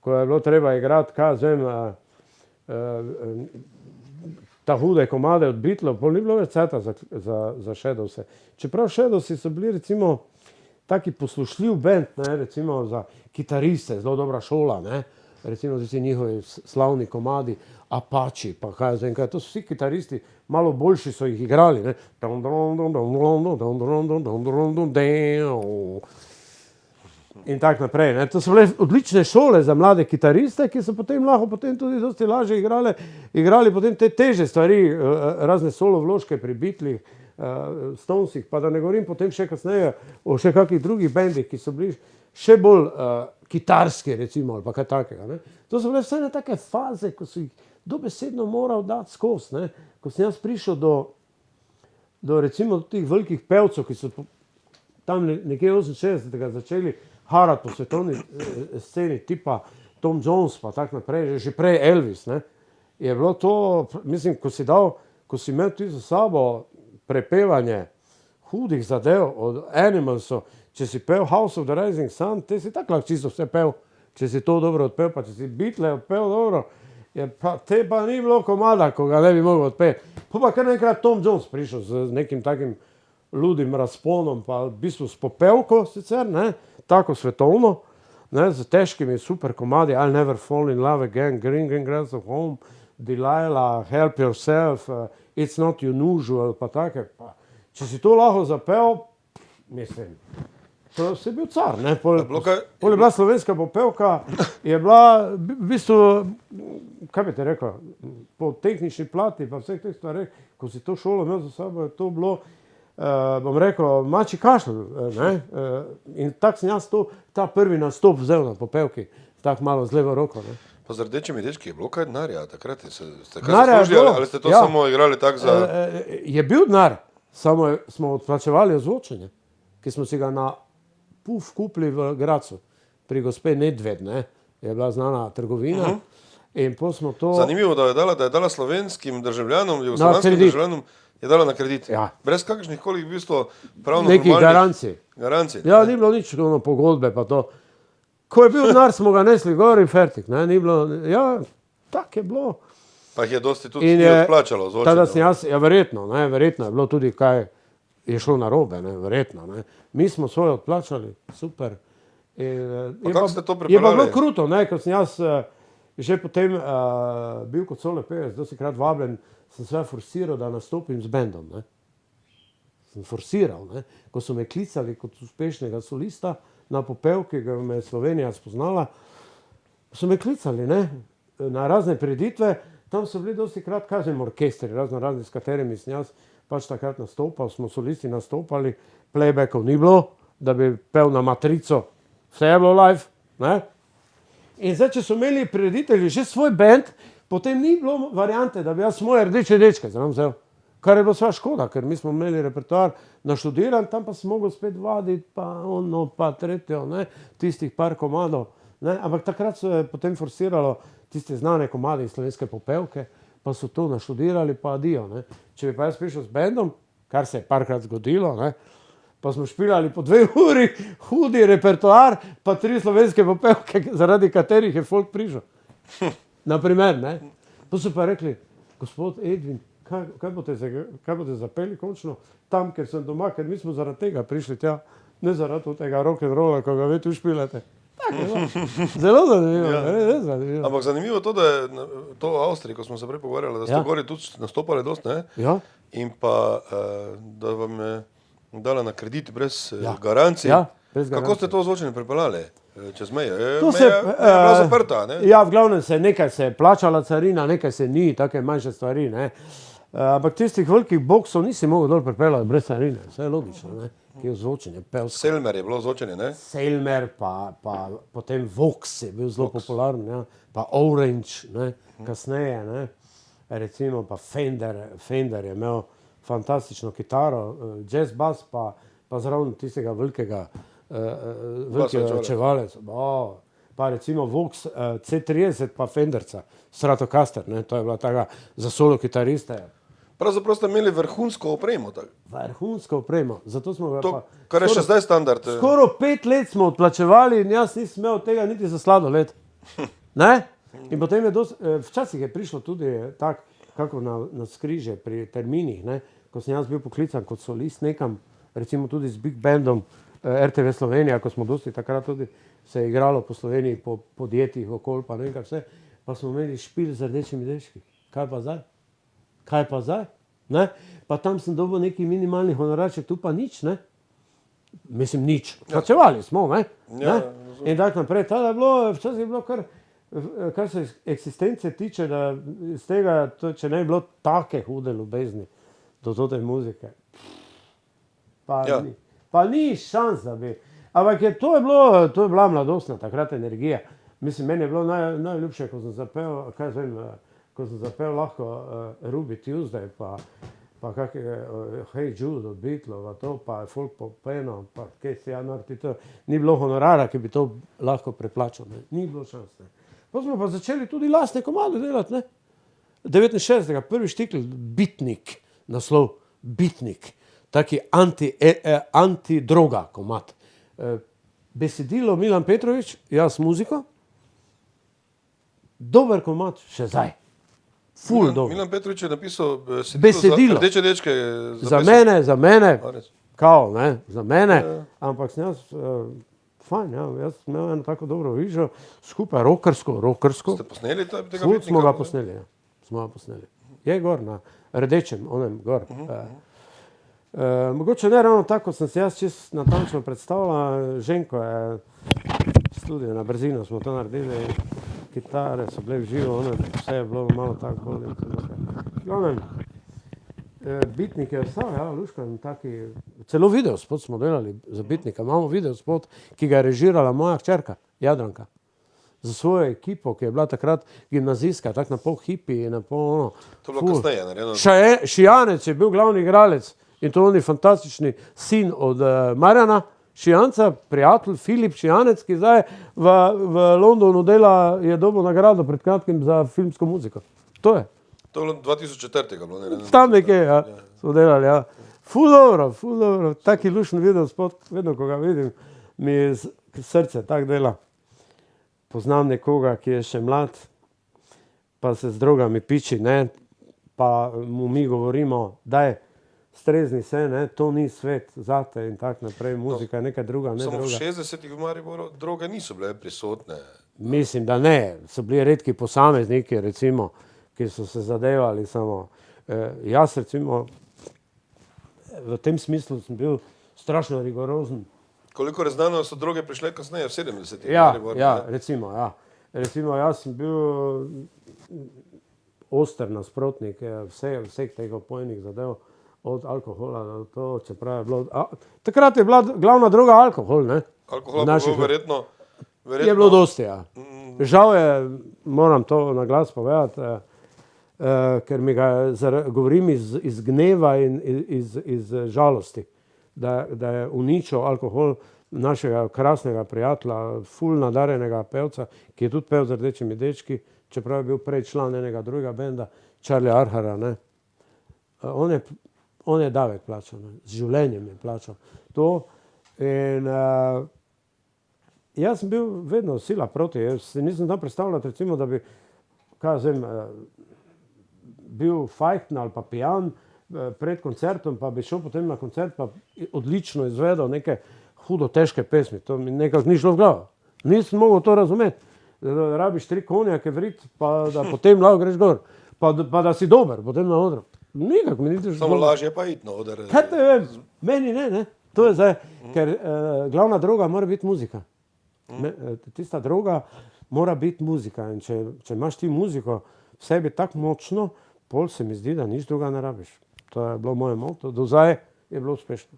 A: ko je bilo treba igrati, kaj zvem, ta hude komade od Beatlov, pol ni bilo več cajta za Shadowse. Čeprav Shadowsi so bili recimo taki poslušljiv band, ne, recimo za kitariste, zelo dobra šola, ne, recimo vsi njihovi slavni komadi, Apache, pa kaj zvem, kaj, to so vsi kitaristi, malo boljši so jih igrali, ne. In tako naprej, ne. To so bile odlične šole za mlade kitariste, ki so potem lahko tudi dosti lažje igrali potem te teže stvari, razne solo vložke pri Beatlih, Stonesih, pa da ne govorim potem še kasneje o še kakih drugih bendih, ki so bili še bolj kitarski, recimo, ali pa kaj takega, ne. To so bile vse ne take faze, ko si jih dobesedno moral dati skozi, ne. Ko sem jaz prišel do recimo tih velikih pevcev, ki so tam nekje 68. začeli harati po svetovni sceni, tipa Tom Jones, pa tako naprej, že prej Elvis, ne. Je bilo to, mislim, ko si imel ti za sabo prepevanje hudih zadev od Animalsov, če si pel House of the Rising Sun, te si tako lahko čisto vse pel, če si to dobro odpel, pa če si Beatle odpel dobro, te pa ni bilo komada, ko ga ne bi mogel odpeti. Pa kar nekrat Tom Jones prišel z nekim takim ludim razponom, pa v bistvu s popevko sicer, ne, tako svetovno, ne, z težkimi super komadi, I'll Never Fall in Love Again, Green Green Grass of Home, Delilah, Help Yourself, It's Not Unusual, pa take. Pa, če si to lahko zapel, mislim, to si bil car, ne. Pol je bila slovenska popevka, je bila v bistvu, kaj bi te rekel, po tehnični plati, pa vseh teh stvareh, ko si to šolo imel za sabo, je to bilo, bom rekel, mačji kašelj, ne. In tako sem jaz ta prvi nastop vzel na popevki, tako malo z levo roko, ne.
B: Pa z Rdečimi dečki je bilo kaj denarja, takrat ste kaj zaslužili, ali ste to samo igrali tako za...
A: Je bil denar, samo smo odplačevali ozvočenje, ki smo si ga na puf kupili v Gracu, pri gospe Nedved, ne, je bila znana trgovina, in potem smo to...
B: Zanimivo, da je dala slovenskim državljanom, jugoslovanskim državljanom, je dala na kredit.
A: Ja.
B: Brez kakršnih kolik v bistvu pravno
A: nekih garancij.
B: Garancij.
A: Ja, ni bilo nič pogodbe, pa to. Ko je bil denar, smo ga nesli gor in fertik, ne, ni bilo, ja, tako je bilo.
B: Pa jih je dosti tudi ni odplačalo zvočenje.
A: Tada sem jaz, ja, verjetno je bilo tudi kaj, je šlo narobe, ne, verjetno, ne. Mi smo svoje odplačali, super.
B: Pa kako ste to
A: Je pa
B: pripeljali?
A: bilo kruto, ne, ko sem jaz že potem bil kot solo pevec, dostikrat vabljen, sem se forsiral, da nastopim z bendom, ne. Sem forsiral, ne. Ko so me klicali kot uspešnega solista na popevki, ki me je Slovenija spoznala, so me klicali, ne, na razne prireditve, tam so bili dostikrat, kažem, orkestri, razni, s katerimi sem jaz pač takrat nastopal, smo solisti nastopali, playbackov ni bilo, da bi pel na matrico, vse je bilo live, ne. In zdaj, če so imeli prireditelji že svoj band, potem ni bilo variante, da bi jaz moje Rdeče dečke zraven vzel. Kar je bilo sva škoda, ker mi smo imeli repertoar naštudiran, tam pa sem mogel spet vaditi, pa ono, pa tretjo, ne, tistih par komadov, ne, ampak takrat se je potem forsiralo tiste znane komade iz slovenske popevke, pa so to naštudirali, pa adijo, ne. Če bi pa jaz prišel s bendom, kar se je parkrat zgodilo, ne, pa smo špilali po 2 uri, hudi repertoar, pa 3 slovenske popevke, zaradi katerih je folk prišel. Naprimer, ne. Pa so pa rekli, gospod Edvin, kaj boste zapeli končno tam, ker sem doma, ker mi smo zaradi tega prišli tja, ne zaradi tega rock'n'rolla, ko ga vi tu špilate. Tako je bilo. Zelo zanimivo, res zanimivo.
B: Ampak zanimivo to, da je to v Avstriji, ko smo se prej pogovarjali, da ste gori tudi nastopali dosti, ne?
A: Ja.
B: In pa, da vam je dala na kredit brez garancij.
A: Ja, brez garancij.
B: Kako ste to zvočenje pripeljali čez meje?
A: To
B: Meja je bila zaprta, ne?
A: Ja, v glavnem nekaj se je plačala carina, nekaj se ni, take manjše stvari, ne. Ampak tistih velikih boksov nisi mogel dol pripeljati brez carine, vse je logično, ne. Ki je zvočenje, pevsko.
B: Selmer je bilo zvočenje, ne?
A: Selmer, pa potem Vox je bil zelo popularen, ja. Pa Orange, ne, kasneje, ne. Recimo pa Fender je imel fantastično kitaro, jazz bass, pa zraven tistega velikega veliki očevalec. Pa recimo Vox C30 pa Fenderca, Stratocaster, ne, to je bila taka za solo kitariste.
B: Pravzaprav ste imeli vrhunsko opremo. Tak.
A: Vrhunsko opremo, zato smo ga
B: To, kar je še zdaj standard.
A: Skoro 5 let smo odplačevali in jaz nisem imel tega niti za sladoled. Ne? In potem včasih je prišlo tudi tak, kako na skriže pri terminih, ne? Ko sem jaz bil poklican kot solist nekam, recimo tudi z Big Bandom RTV Slovenija, ko smo dosti takrat tudi se je igralo po Sloveniji, po podjetjih okoli, pa nekaj vse, pa smo imeli špil z rdečimi dečki. Kaj pa zdaj? Ne? Pa tam sem dobil neki minimalni honorarček, tu pa nič, ne? Mislim, nič. Plačevali smo, ne?
B: Ja,
A: in tako naprej. Včasih je bilo kar se eksistence tiče, da iz tega, če ne bi bilo take hude ljubezni do te muzike. Pa ni šans, da bi. Ampak to je bila mladostna takrat energija. Mislim, meni je bilo najljubše, ko sem zapel lahko Ruby Tuesday, pa kakega Hey Jude od Beatlova, to pa folk popeno, pa Casey Anarty, to ni bilo honorara, ki bi to lahko preplačal, ne. Ni bilo šans, ne. Pa smo pa začeli tudi lastne komade delati, ne. 69. prvi štikl, Bitnik, naslov Bitnik, taki antidroga komad. Besedilo Milan Petrovič, jaz muziko, dober komad, še zdaj. Ful dober.
B: Milan Petrovič je napisal
A: besedilo
B: za rdeče dečke.
A: Za mene, kao, ne, za mene, ampak sem jaz, fajn, ja, jaz sem imel eno tako dobro vižo, skupaj rockersko.
B: Ste posneli tega
A: Ful
B: Bitnika?
A: smo ga posneli. Je gor na rdečem, onem gor. Mogoče ne ravno tako, kot sem se jaz čisto natančno predstavljal. Ženko je studio na brzino, smo to naredili, kitare so bile v živo, vse je bilo malo tako bolj. Bitnik je ostal, ja, luškan taki, celo videospot smo delali za Bitnika, imamo videospot, ki ga je režirala moja hčerka, Jadranka, za svojo ekipo, ki je bila takrat gimnazijska, tako na pol hipi in na pol ono.
B: To je bilo kasneje narejeno.
A: Šijanec je bil glavni igralec in to on je fantastični sin od Marjana Šijanca, prijatelj Filip Šijanec, ki zdaj v Londonu dela, je dobil nagrado pred kratkim za filmsko muziko. To je.
B: To je bilo 2004. bilo narejeno.
A: Tam nekje, ja, smo delali, ja. Ful dobro, taki lušen videospot, vedno, ko ga vidim, mi srce tak dela. Poznam nekoga, ki je še mlad, pa se z drogami piči, ne, pa mu mi govorimo, daj, strezni se, ne, to ni svet zate in tako naprej, muzika je neka druga, ne
B: Samo v
A: druga.
B: 60-ih v Mariboru droge niso bile prisotne.
A: Mislim, da ne, so bili redki posamezniki, recimo, ki so se zadevali samo. Jaz recimo v tem smislu sem bil strašno rigorozen.
B: Koliko je znano, so droge prišle kasneje v 70-ih.
A: Recimo jaz sem bil oster nasprotnik vseh teh opojnih zadev, od alkohola do to, čeprav je bilo... Takrat je bila glavna droga alkohol, ne?
B: Alkohola pa bilo verjetno...
A: Je bilo dosti, ja. Žal je, moram to na glas povedati, ker mi ga govorim iz gneva in iz žalosti, da je uničil alkohol našega krasnega prijatelja, ful nadarjenega pevca, ki je tudi pel z rdečimi dečki, čeprav je bil prej član enega drugega benda, Charlie Arhara, ne. On je davek plačal, ne. Z življenjem je plačal to. In jaz sem bil vedno sila proti, jaz si nisem tam predstavljati, recimo, da bi, bil fajten ali pa pijan pred koncertom, pa bi šel potem na koncert, pa odlično izvedel neke hudo težke pesmi. To mi nekako ni šlo v glavo. Nisem mogel to razumeti. Da rabiš 3 konjake vrit, pa da potem lahko greš gor. Pa da si dober, potem na odru. Nikak mi ni šlo.
B: Samo lažje pa iti na oder.
A: Kaj te vem? Meni ne. To je zdaj, ker glavna droga mora biti muzika. Tista droga mora biti muzika. In če imaš ti muziko v sebi tako močno, pol se mi zdi, da nič druga ne rabiš. To je bilo moje moto. Do zdaj je bilo uspešno.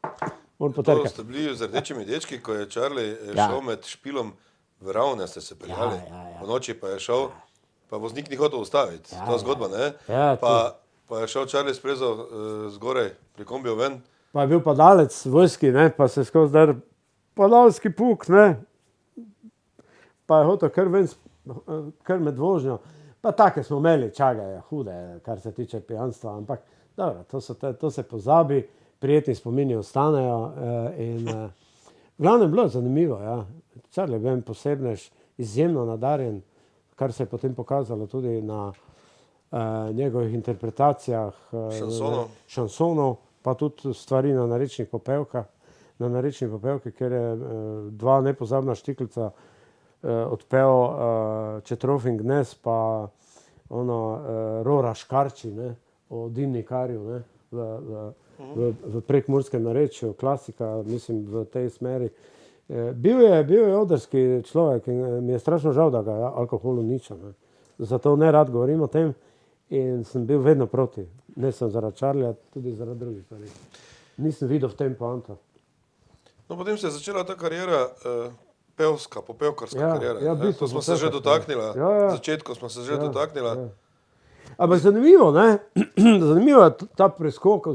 B: To ste bili z rdečimi dečki, ko je Charlie šel med Špilom v Ravne, ste se peljali. Po noči pa je šel, pa voznik ni hotel ustaviti. To je zgodba, ne? Pa je šel Charlie sprezal zgoraj pri kombiju ven.
A: Pa je bil padalec v vojski, ne? Pa se skozi dar Podalski puk, ne, pa je hotel kar med vožnjo. Pa take smo imeli čagaje, hude, kar se tiče pijanstva, ampak dobro, to se pozabi, prijetni spomini ostanejo in v glavnem bilo zanimivo, ja. Charlie Ben posebnež, izjemno nadarjen, kar se je potem pokazalo tudi na njegovih interpretacijah šansonov, pa tudi stvari na narečnih popevkah, ker je dva nepozabna štiklica odpel Četrofin Gnes, pa ono Rora Škarči, ne, o dimnikarju, ne, v prekmurskem narečju, klasika, mislim, v tej smeri. Bil je odrski človek in mi je strašno žal, da ga alkohol uničil, ne. Zato ne rad govorim o tem in sem bil vedno proti. Ne sem zaradi Charlieja, tudi zaradi drugih stvari. Nisem videl v tem poanta.
B: No, potem se je začela ta karijera popevkarska karijera.
A: Ja, v bistvu
B: to smo se že dotaknila, v začetku smo se že dotaknila.
A: Ja. Ampak zanimivo, ne, zanimivo je ta preskok,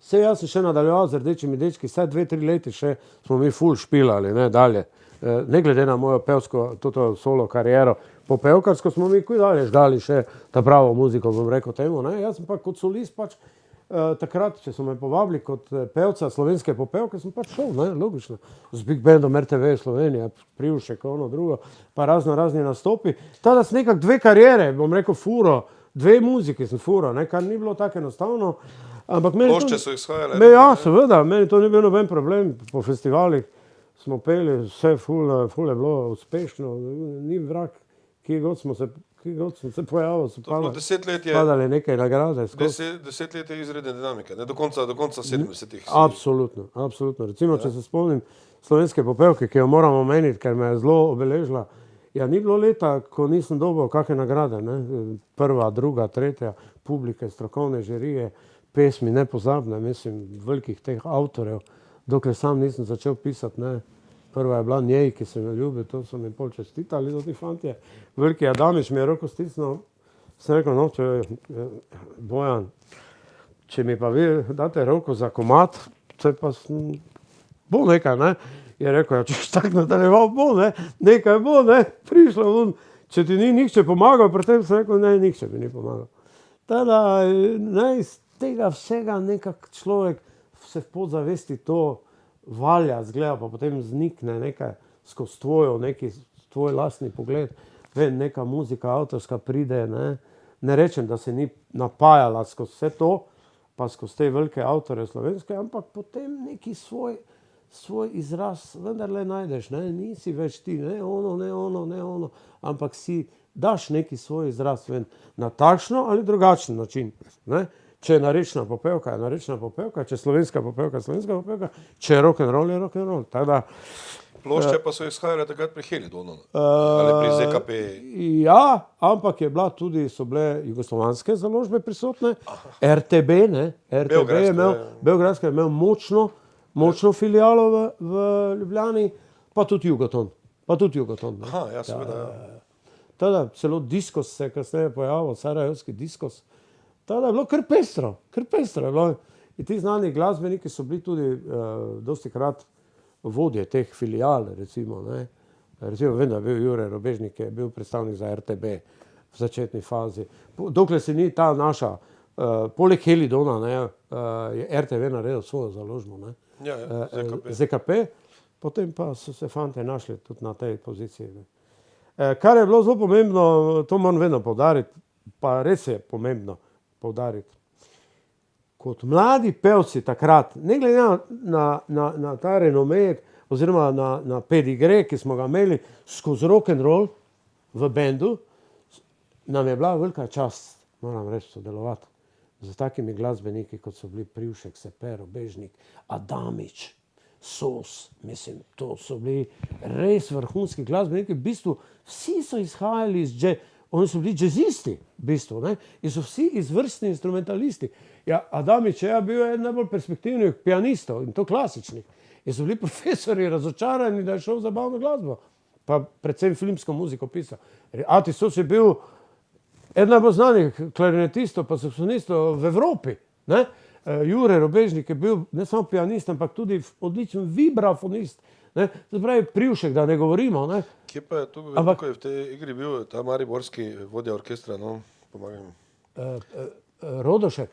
A: Saj jaz sem še nadaljeval z Rdečimi dečki, vsaj 2-3 leti še smo mi ful špilali, ne, dalje. Ne glede na mojo pevsko, toto solo kariero, popevkarsko smo mi kuj dalje žgali še ta pravo muziko, bom rekel temu, ne. Jaz sem pa kot solist pač takrat, če so me povabili kot pevca slovenske popevke, sem pač šel, ne, logično. Z Big Bandom RTV Slovenija, Privšek, ono drugo, pa razni nastopi. Tada sem nekak dve karijere, bom rekel furo, dve muziki sem furo, ne, kar ni bilo tako enostavno. Ampak
B: plošče so izhajale.
A: Ja, seveda, meni to ni bil noben problem. Po festivalih smo peli, vse ful je bilo uspešno, ni vrag, kje god sem se pojavil, so padali nekaj nagrade.
B: 10 let je izredne dinamike, ne, do konca 70-ih.
A: Absolutno. Recimo, če se spomnim slovenske popevke, ki jo moram omeniti, ker me je zelo obeležila, ja, ni bilo leta, ko nisem dobil kakšne nagrade, ne, prva, druga, tretja, publike, strokovne žirije, pesmi nepozabne, mislim, velikih teh avtorjev, dokler sam nisem začel pisati, ne. Prva je bila Njej, ki sem jo ljubil, to so mi pol čestitali, ti fantje. Veliki Adamič mi je roko stisnil, sem rekel, no, Bojan, če mi pa vi date roko za komad, to je pa bo nekaj, ne. Je rekel, ja, če tako nadaljeval, bo, ne, nekaj bo, ne, prišlo von, če ti ni nihče pomagal, pri tem sem rekel, ne, nihče mi ni pomagal. Tada, ne, iz tega vsega nekak človek se v podzavesti to valja, zgleda, pa potem znikne nekaj skozi tvoj lastni pogled, vem, neka muzika avtorska pride, ne, ne rečem, da se ni napajala skozi vse to, pa skozi te velike avtorje slovenske, ampak potem neki svoj izraz vendarle najdeš, ne, nisi več ti, ne ono, ampak si daš neki svoj izraz, ven, na takšno ali drugačen način, ne. Če je narečna popevka, če je slovenska popevka, če je rock'n'roll, je rock'n'roll.
B: Plošče pa so izhajale takrat pri Helidonu, ali pri ZKP.
A: Ja, ampak so bile jugoslovanske založbe prisotne, RTB, ne, Beogradska je imel močno filialo v Ljubljani, pa tudi Jugoton.
B: Aha, ja, seveda.
A: Tada celo Diskos se je kasneje pojavil, sarajevski Diskos. Tada je bilo kar pestro je bilo. In ti znani glasbeniki so bili tudi dostikrat vodje teh filial, recimo, ne. Recimo, vem, da je bil Jure Robežnik, je bil predstavnik za RTB v začetni fazi. Dokler se ni ta naša, poleg Helidona, ne, je RTV naredil svojo založbo, ne.
B: Ja,
A: ZKP, potem pa so se fante našli tudi na tej poziciji, ne. Kar je bilo zelo pomembno, to moram vedno poudariti, pa res je pomembno poudariti. Kot mladi pevci takrat, ne glede na ta renome, oziroma na pedigre, ki smo ga imeli skozi rock'n'roll v bendu, nam je bila velika čast, moram reči, sodelovati z takimi glasbeniki, kot so bili Privšek, Seper, Robežnik, Adamič, Sos, mislim, to so bili res vrhunski glasbeniki, v bistvu vsi so izhajali oni so bili džezisti, v bistvu, ne, in so vsi izvrstni instrumentalisti. Ja, Adamič je bil eden najbolj perspektivnih pianistov, in to klasičnih. In so bili profesori razočarani, da je šel v zabavno glasbo, pa predvsem filmsko muziko pisal. Ati Sos je bil eden najbolj znanih klarinetistov, pa saksonistov v Evropi, ne. Jure Robežnik je bil ne samo pianist, ampak tudi odličen vibrafonist. Ne? Zapravi Privšek, da ne govorimo. Ne?
B: Kje pa je tukaj v tej igri bil ta mariborski vodja orkestra, no, pomagam.
A: Rodošek.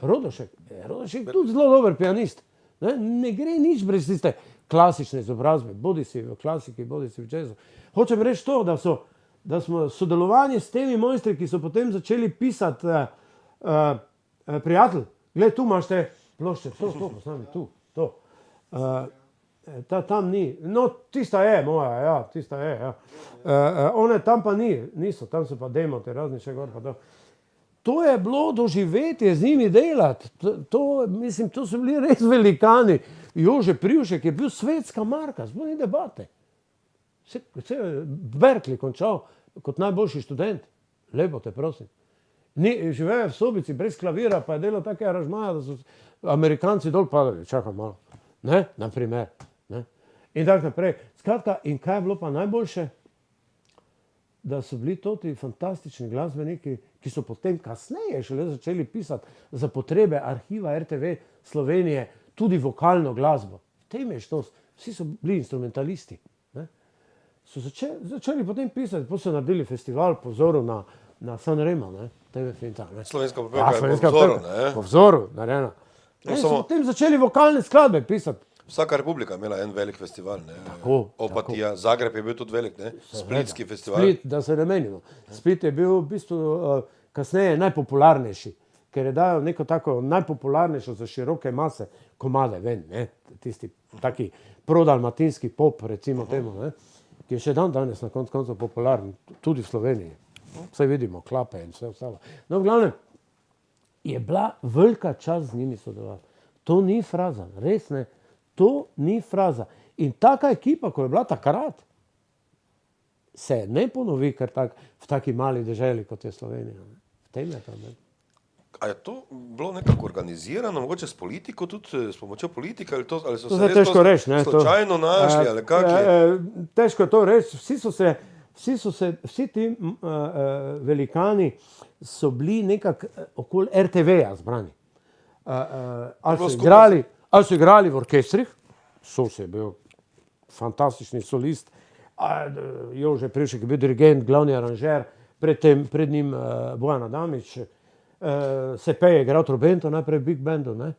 A: Rodošek je tudi zelo dober pianist. Ne gre nič brez tiste klasične izobrazbe, bodi si v klasiki, bodi si v jazzu. Hočem reči to, da smo sodelovanje s temi mojstri, ki so potem začeli pisati prijatelj, gled, tu imaš te plošče, to posnami, to. Tam ni, no, tista je moja, ja, tista je, ja. One tam pa niso, tam so pa demote, razni še gor pa to. To je bilo doživetje z njimi delati. Mislim, to so bili res velikani. Jože Privšek je bil svetska marka, sploh ni debate. Vse je Berkeley končal kot najboljši študent. Lepo te prosim. Živel je v sobici brez klavira, pa je delal take aranžmaje, da so Amerikanci dol padali. Čakam malo. Ne? Naprimer. Ne? In tako naprej. Skratka, in kaj je bilo pa najboljše? Da so bili to ti fantastični glasbeniki, ki so potem kasneje šele začeli pisati za potrebe arhiva RTV Slovenije tudi vokalno glasbo. Tem je štos, vsi so bili instrumentalisti. Ne? So začeli potem pisati, potem so naredili festival po vzoru na Sanremo, ne? TV Finta.
B: Slovenska popevka je po vzoru, ne?
A: Po vzoru, narejena. So potem začeli vokalne skladbe pisati.
B: Vsaka republika imela en velik festival, ne? Opatija, Zagreb je bil tudi velik, ne? Splitski festival.
A: Split, da se ne menimo. Split je bil v bistvu kasneje najpopularnejši, ker je dajal neko tako najpopularnejšo za široke mase komade ven, ne? Tisti taki prodalmatinski pop, recimo temu, ne? Ki je še danes na koncu popularen, tudi v Sloveniji. Vse vidimo, klape in vse ostalo. No, v glavnem, je bila velika čast z njimi sodelovati. To ni fraza, res ne. To ni fraza. In taka ekipa, ko je bila takrat, se ne ponovi kar v taki mali deželi, kot je Slovenija. V tem je to.
B: A je to bilo nekako organizirano, mogoče s politiko, tudi s pomočjo politike, ali so
A: to
B: se res
A: to
B: slučajno našli, ali kak je?
A: Težko je to reči. Vsi ti velikani so bili nekako okoli RTV-ja zbrani. Ali so igrali v orkestrih, Sos je bil fantastični solist, Jože Privšek je bil dirigent, glavni aranžer, pred njim Bojan Adamič, Sepe je igral trobento, najprej v Big Bandu. Ne?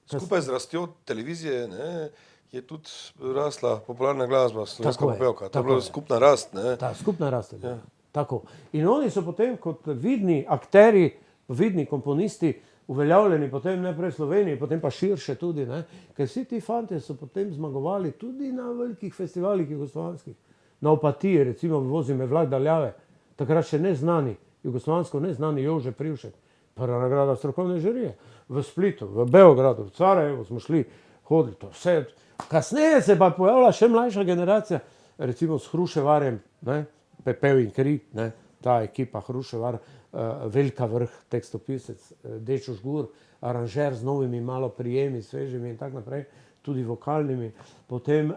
B: Skupaj z rastjo televizije, ne, je tudi rasla popularna glasba, slovenska popevka. To je bila skupna rast. Ne?
A: Ta skupna rast je bila. Tako. In oni so potem kot vidni akteri, vidni komponisti, uveljavljeni potem najprej v Sloveniji, potem pa širše tudi, ne? Ker vsi ti fantje so potem zmagovali tudi na velikih festivalih jugoslovanskih. Na Opatiji, recimo, vozi me vlak daljave, takrat še neznani, jugoslovansko neznani Jože Privšek, prva nagrada strokovne žirije, v Splitu, v Beogradu, v Sarajevu smo šli, hodili to vse. Kasneje se pa pojavila še mlajša generacija, recimo s Hruševarjem, ne? Pepel in kri, ne? Ta ekipa Hruševar, Velika Vrh, tekstopisec, Dečo Žgur, aranžer z novimi malo prijemi, svežimi in tako naprej, tudi vokalnimi. Potem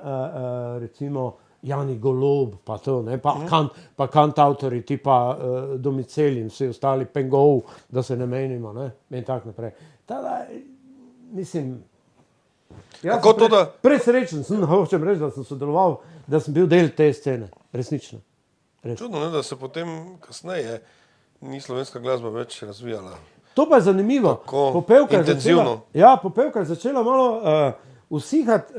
A: recimo Jani Golob, pa to, ne? Pa kantautori tipa Domicel in vsi ostali, Pengov, da se ne menimo, ne? In tako naprej. Tada, mislim, jaz sem presrečen, hočem reči, da sem sodeloval, da sem bil del te scene, resnično.
B: Čudno, ne, da se potem kasneje ni slovenska glasba več razvijala.
A: To pa je zanimivo. Popevka je začela malo usihati.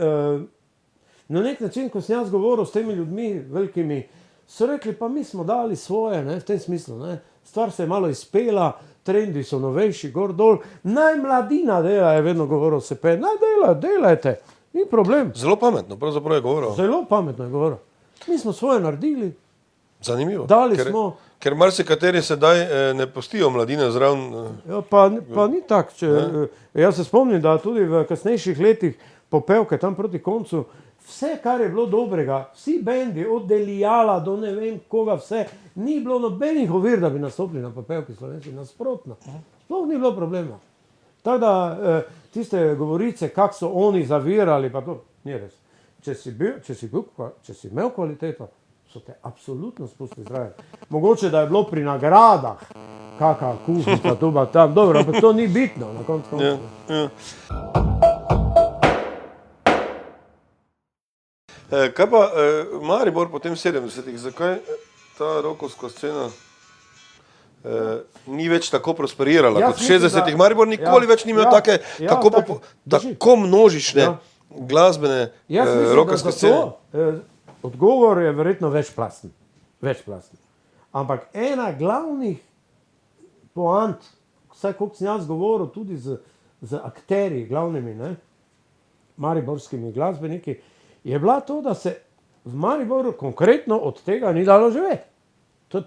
A: Na nek način, ko sem jaz govoril s temi ljudmi velikimi, so rekli, pa mi smo dali svoje, ne, v tem smislu. Ne. Stvar se je malo izpela, trendi so novejši, gor dol. Naj mladina dela, je vedno govoril Sepe. Naj delajte, ni problem.
B: Zelo pametno, pravzaprav je govoril.
A: Zelo pametno je govoril. Mi smo svoje naredili.
B: Zanimivo,
A: ker
B: marsikateri sedaj ne pustijo mladine zraven.
A: Ja, pa ni tak. Jaz se spomnim, da tudi v kasnejših letih popevke tam proti koncu, vse, kar je bilo dobrega, vsi bendi, od Delijala do ne vem koga vse, ni bilo nobenih ovir, da bi nastopili na popevki slovenski, nasprotno. Sploh ni bilo problema. Tako da tiste govorice, kak so oni zavirali, pa to ni res. Če si imel kvaliteto, so te absolutno spustili zraven. Mogoče, da je bilo pri nagradah, kakšna kuhnica, tu pa tam, dobro, ampak to ni bitno na koncu.
B: Ja, ja. Kaj pa Maribor po tem 70-ih, zakaj ta rokovska scena ni več tako prosperirala kot v 60-ih? Maribor nikoli več ni imel tako množične glasbene rokovske scene.
A: Odgovor je verjetno večplasten. Ampak ena glavnih poant, vsaj koliko sem jaz govoril tudi z akterji glavnimi, ne, mariborskimi glasbeniki, je bila to, da se v Mariboru konkretno od tega ni dalo živeti. To je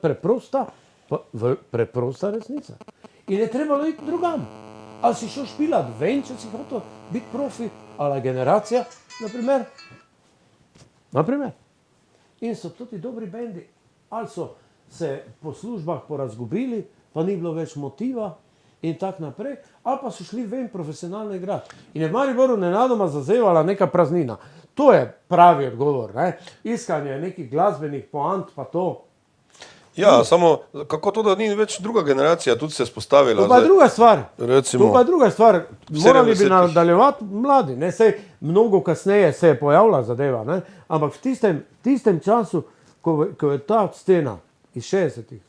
A: preprosta resnica. In je trebalo iti drugam. Ali si šel špilat ven, če si hotel biti profi, ali generacija, naprimer. In so tudi dobri bendi, ali so se po službah porazgubili, pa ni bilo več motiva in tak naprej, ali pa so šli ven profesionalno igrati. In je v Mariboru nenadoma zazevala neka praznina. To je pravi odgovor, ne? Iskanje nekih glasbenih poant, pa to.
B: Ja, samo kako to, da ni več druga generacija tudi se spostavila?
A: To pa je druga stvar.
B: Recimo,
A: to pa je druga stvar. Morali bi nadaljevati mladi, ne? Sej mnogo kasneje se je pojavila zadeva, ne? Ampak v tistem času, ko je ta scena iz 60-ih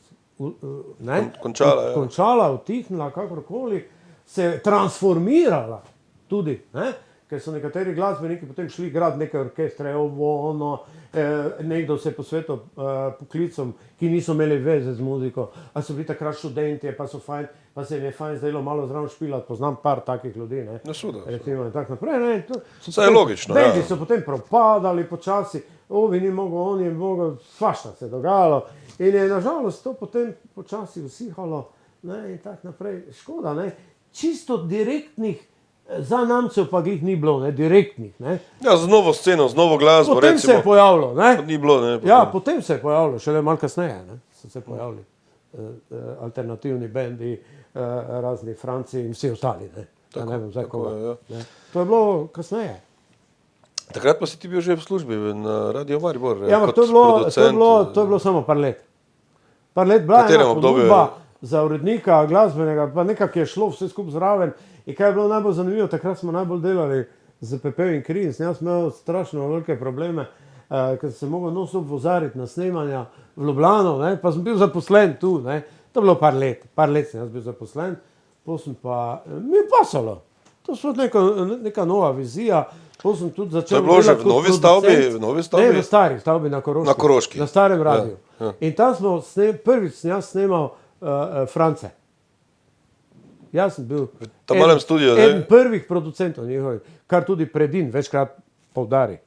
A: končala, utihnila, kakorkoli, se je transformirala tudi, ne? Ker so nekateri glasbeniki potem šli igrati neke orkestre, nekdo se je posvetil poklicom, ki niso imeli veze z muziko, a so bili takrat študentje, pa se jim je fajn zdelo malo zraven špilati, poznam par takih ljudi, ne. Recimo in tak naprej, ne.
B: Vse je logično, ja.
A: Bendi so potem propadali počasi, ovi ni mogel, on je mogel, svašta se je dogajalo in je nažalost to potem počasi usihalo, ne, in tak naprej. Škoda, ne. Čisto direktnih za namcev pa jih ni bilo, ne, direktnih, ne.
B: Ja, z novo sceno, z novo glasbo,
A: potem recimo. Potem se je pojavilo, ne.
B: Ni bilo, ne.
A: Ja, potem se je pojavilo, šele malo kasneje, ne, so se pojavili alternativni bendi, razni Franci in vsi ostali, ne. Ne vem, zdaj koga. Ne. To je bilo kasneje.
B: Takrat pa si ti bil že v službi na Radio Maribor,
A: ja,
B: kot producent.
A: To je bilo samo par let. Par let bila ena ponudba za urednika glasbenega, pa nekako je šlo vse skupaj zraven. In kaj je bilo najbolj zanimivo, takrat smo najbolj delali z Pepel in kri in sem jaz imel strašno velike probleme, ker sem se mogel non-stop vozariti na snemanja v Ljubljano, ne, pa sem bil zaposlen tu, ne. To je bilo par let sem jaz bil zaposlen, potem pa mi je pasalo. To je neka nova vizija, potem sem tudi začel
B: delati kot producent. To je bilo že v novi stavbi?
A: Ne, v stari stavbi na Koroški. Na starem radiju. Ja. In tam smo prvič sem jaz snemal France. Jaz sem bil eden prvih producentov njihovih, kar tudi Predin večkrat poudari,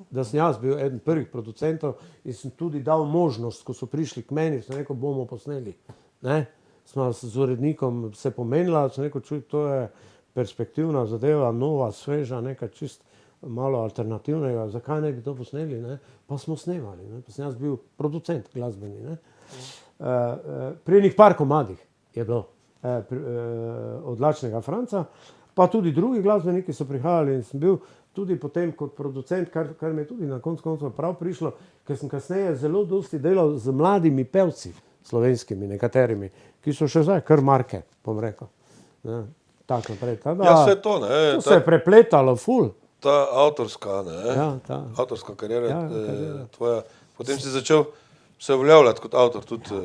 A: da sem jaz bil eden prvih producentov in sem tudi dal možnost, ko so prišli k meni, sem rekel, bomo posneli. Ne? Smo z urednikom se pomenila, sem rekel, čuj, to je perspektivna zadeva, nova, sveža, nekaj čist malo alternativnega, zakaj ne bi to posneli, ne? Pa smo snemali, ne? Pa sem jaz bil producent glasbeni. Ne? Pri enih par komadih je bilo od Lačnega Franca, pa tudi drugi glasbeniki so prihajali in sem bil tudi potem kot producent, kar mi je tudi na koncu prav prišlo, ker sem kasneje zelo dosti delal z mladimi pevci, slovenskimi nekaterimi, ki so še zdaj kar marke, bom rekel. Ne, tak naprej.
B: Ja, vse to, ne.
A: To se je prepletalo, ful.
B: Ta avtorska, ne, avtorska karijera tvoja, potem si začel se uveljavljati kot avtor tudi.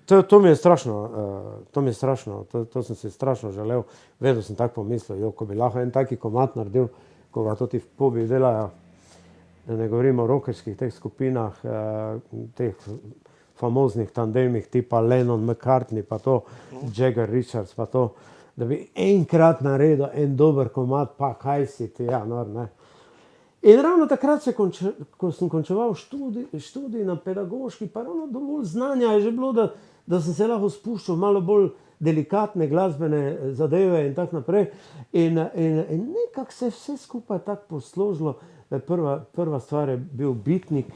A: To mi je strašno, to sem si strašno želel, vedno sem tako pomislil, ko bi lahko en taki komad naredil, ko ga tudi v pubi delajo, da ne govorimo o rockerskih teh skupinah, teh famoznih tandemih tipa Lennon, McCartney, pa to, Jagger, Richards, pa to, da bi enkrat naredil en dober komad, pa kaj si ti, ja, nor, ne. In ravno takrat, ko sem končeval študij na pedagoški, pa ravno dovolj znanja je že bilo, da sem se lahko spuščal malo bolj delikatne glasbene zadeve in tak naprej. In nekako se vse skupaj tako posložilo. Prva stvar je bil bitnik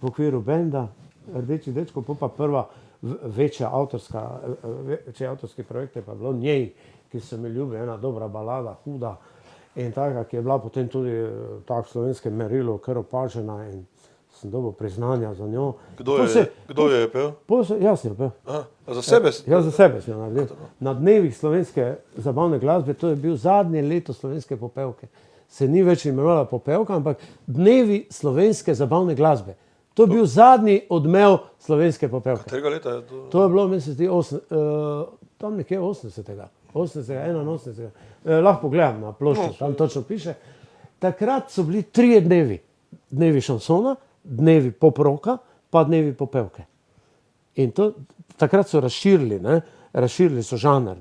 A: v okviru benda, Rdeči dečko, pa prva večja avtorski projekt je pa bilo Njej, ki se mi ljubi, ena dobra balada, huda. In taka, ki je bila potem tudi tak v slovenskem merilu kar opažena in sem dobil priznanja za njo.
B: Kdo je pel?
A: Jaz sem jo pel.
B: Aha, a za sebe?
A: Jaz za sebe sem jo naredil. Na dnevih slovenske zabavne glasbe, to je bil zadnje leto slovenske popevke. Se ni več imenovala popevka, ampak dnevi slovenske zabavne glasbe. To je bil zadnji odmev slovenske popevke.
B: Katerega leta je to?
A: To je bilo, meni se zdi, tam nekje 80. 81. Lahko pogledam na ploščo, tam točno piše. Takrat so bili 3 dnevi. Dnevi šansona, dnevi poproka, pa dnevi popevke. In takrat so razširili, razširili so žanr.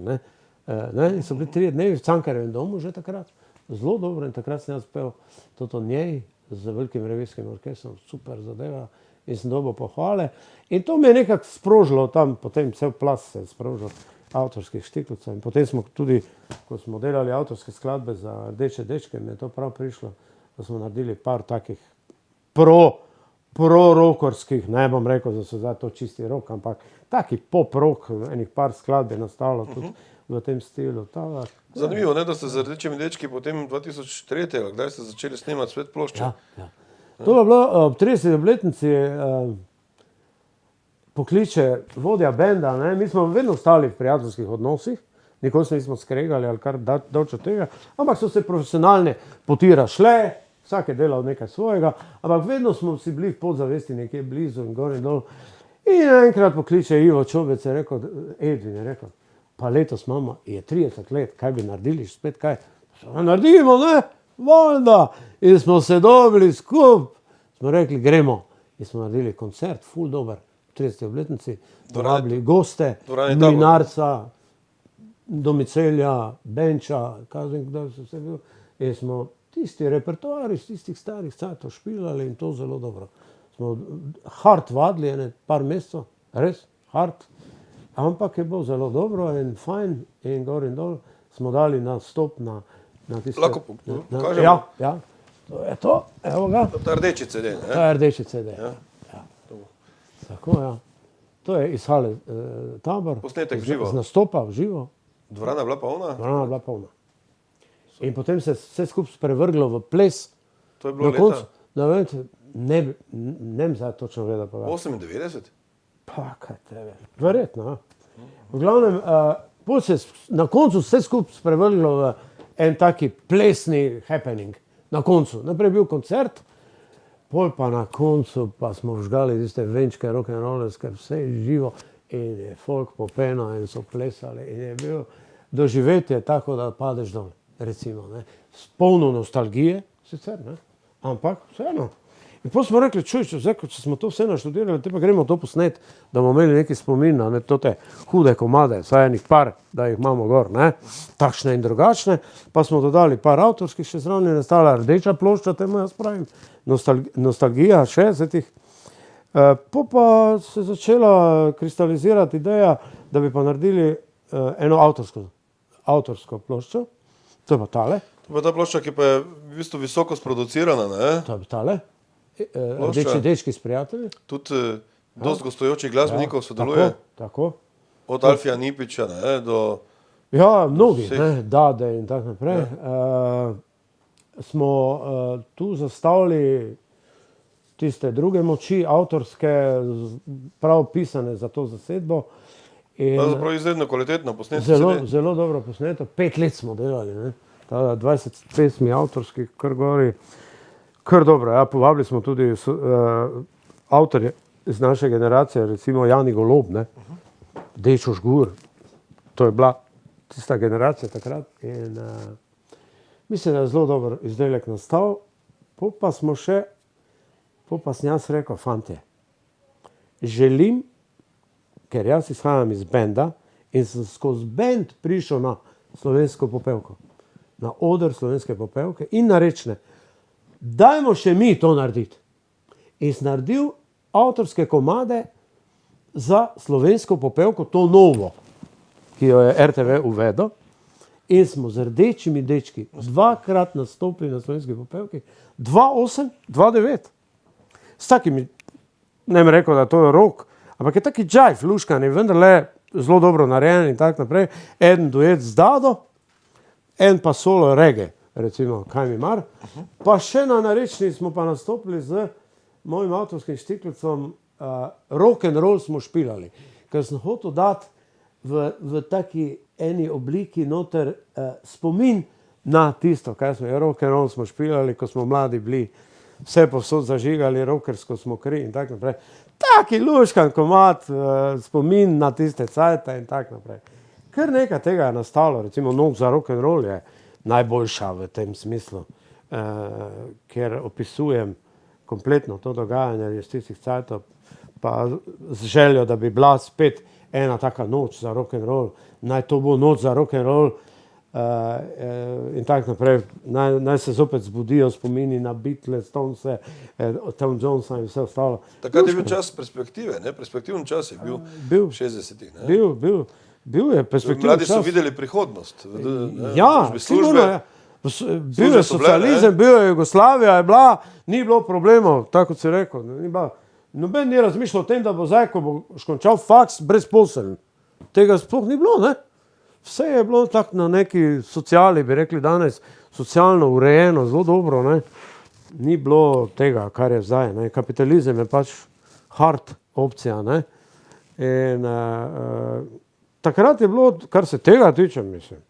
A: In so bili 3 dnevi v Cankarjevem domu že takrat. Zelo dobro, in takrat sem jaz pel toto njej z velikim revijskim orkestrom, super zadeva in sem dobil pohvale. In to mi je nekako sprožilo tam, potem cel plas se je sprožil avtorskih štiklicov. In potem smo tudi, ko smo delali avtorske skladbe za Rdeče dečke, mi je to prav prišlo, da smo naredili par takih prorokorskih, ne bom rekel, da so zdaj to čisti rok, ampak taki pop-rock, enih par skladb je nastalo tudi v tem stilu.
B: Zanimivo, da ste z Rdečimi dečki potem 2003. Kdaj ste začeli snemati Svet plošče?
A: Ja. To je bilo ob 30. obletnici pokliče vodja benda, mi smo vedno ostali v prijateljskih odnosih, nikoli se nismo skregali ali kar dalč od tega, ampak so se profesionalne poti razšle, vsak je delal nekaj svojega, ampak vedno smo si bili v podzavesti nekje blizu in gor in dol. In enkrat pokliče Ivo Čobec, je rekel, Edvin je rekel, pa letos imamo, je 30 let, kaj bi naredili, spet kaj? Naredimo, ne? Valjda! In smo se dobili skup, smo rekli, gremo. In smo naredili koncert, ful dober, v 30. obletnici, povabili goste, Mlinarca, Domicelja, Benča, kažem, kdaj so se bil. In smo tisti repertoar iz tistih starih cajtov špilali in to zelo dobro. Smo hard vadili, par mesecev, res, hard. Ampak je bilo zelo dobro in fajn in gor in dol smo dali nastop na tiste...
B: Lahko pokažemo?
A: Ja, to je to, evo ga.
B: Ta rdeči CD, ne?
A: Ta je rdeči CD, ja. Tako, ja. To je iz Hale Tabor.
B: Posnetek v živo?
A: Z nastopa v živo.
B: Dvorana je bila polna?
A: Dvorana je bila polna. In potem se vse skupaj sprevrglo v ples.
B: To je bilo leta?
A: Ne vem zdaj točno vedel povedati.
B: 98?
A: Pa, kaj tebe. Verjetno, ja. V glavnem, na koncu vse skupaj sprevrglo v en taki plesni happening. Na koncu. Najprej je bil koncert, pol pa na koncu pa smo vžgali tiste venčke rock'n'rollerske, vse je živo in je folk popeno in so plesali in je bil doživetje tako, da padeš dol, recimo, ne. S polno nostalgije, sicer, ne, ampak vseeno. In potem smo rekli, če smo to vse naštudirali, te pa gremo to posnet, da bomo imeli neki spomin na te hude komade, saj enih par, da jih imamo gor, ne, takšne in drugačne, pa smo dodali par avtorskih, še zraven je nastala rdeča plošča, temu jaz pravim, nostalgija 60-ih. Po pa se začela kristalizirati ideja, da bi pa naredili eno avtorsko ploščo, to je pa tale.
B: To je pa ta plošča, ki pa je v bistvu visoko sproducirana, ne?
A: To je pa tale. Rdeči dečki s prijatelji.
B: Tudi dosti gostujočih glasbenikov sodeluje.
A: Tako.
B: Od Alfija Nipiča, ne, do...
A: Ja, mnogi, ne, Dade in tako naprej. Smo tu zastavili tiste druge moči, avtorske, prav pisane za to zasedbo.
B: Pravzaprav izredno kvalitetno posneto.
A: Zelo dobro posneto. 5 let smo delali, ne. 20 pesmi avtorskih, kar gori. Kar dobro, ja, povabili smo tudi avtorje iz naše generacije, recimo Jani Golob, ne, Dečo Žgur, to je bila tista generacija takrat in mislim, da je zelo dober izdelek nastal. Pa sem jaz rekel, fantje, želim, ker jaz izhajam iz benda in sem skozi bend prišel na slovensko popevko, na oder slovenske popevke in na rečne, dajmo še mi to narediti. In sem naredil avtorske komade za slovensko popevko, to novo, ki jo je RTV uvedel. In smo z Rdečimi dečki 2-krat nastopili na slovenski popevki, 2008, 2009. S takimi, ne bi rekel, da to je rock, ampak je taki džajv, luškan, je vendarle zelo dobro narejen in tako naprej. En duet z Dado, en pa solo reggae. Recimo, kaj mi mar. Pa še na narečni smo pa nastopili z mojim avtorskim štiklicom rock and roll smo špilali, ker sem hotel dati v taki eni obliki noter spomin na tisto, kaj smo, rock and roll smo špilali, ko smo mladi bili, vse povsod zažigali, rockersko smo kri in tako naprej. Taki luškan komad, spomin na tiste cajte in tako naprej. Kar nekaj tega je nastalo, recimo Nog za rock and roll je najboljša v tem smislu, ker opisujem kompletno to dogajanje iz tistih cajtov, pa z željo, da bi bila spet ena taka noč za rock and roll, naj to bo noč za rock and roll, in tako naprej, naj se zopet zbudijo spomini na Beatles, Stonese, Tom Jonesa in vse ostalo.
B: Takrat je bil čas perspektive, ne? Perspektiven čas je bil 60-ih.
A: Bil je perspektiven
B: Mladi
A: čas.
B: so videli prihodnost.
A: Ja, sigurno je. Bil je socializem, bil je Jugoslavija, je bila, ni bilo problemov, tako kot si rekel. Noben ni razmišljal o tem, da bo zdaj, ko boš končal faks, brezposeln. Tega sploh ni bilo, ne? Vse je bilo tako na neki sociali, bi rekli danes, socialno urejeno, zelo dobro, ne? Ni bilo tega, kar je zdaj, ne? Kapitalizem je pač hard opcija, ne? In takrat je bilo, kar se tega tiče, mislim,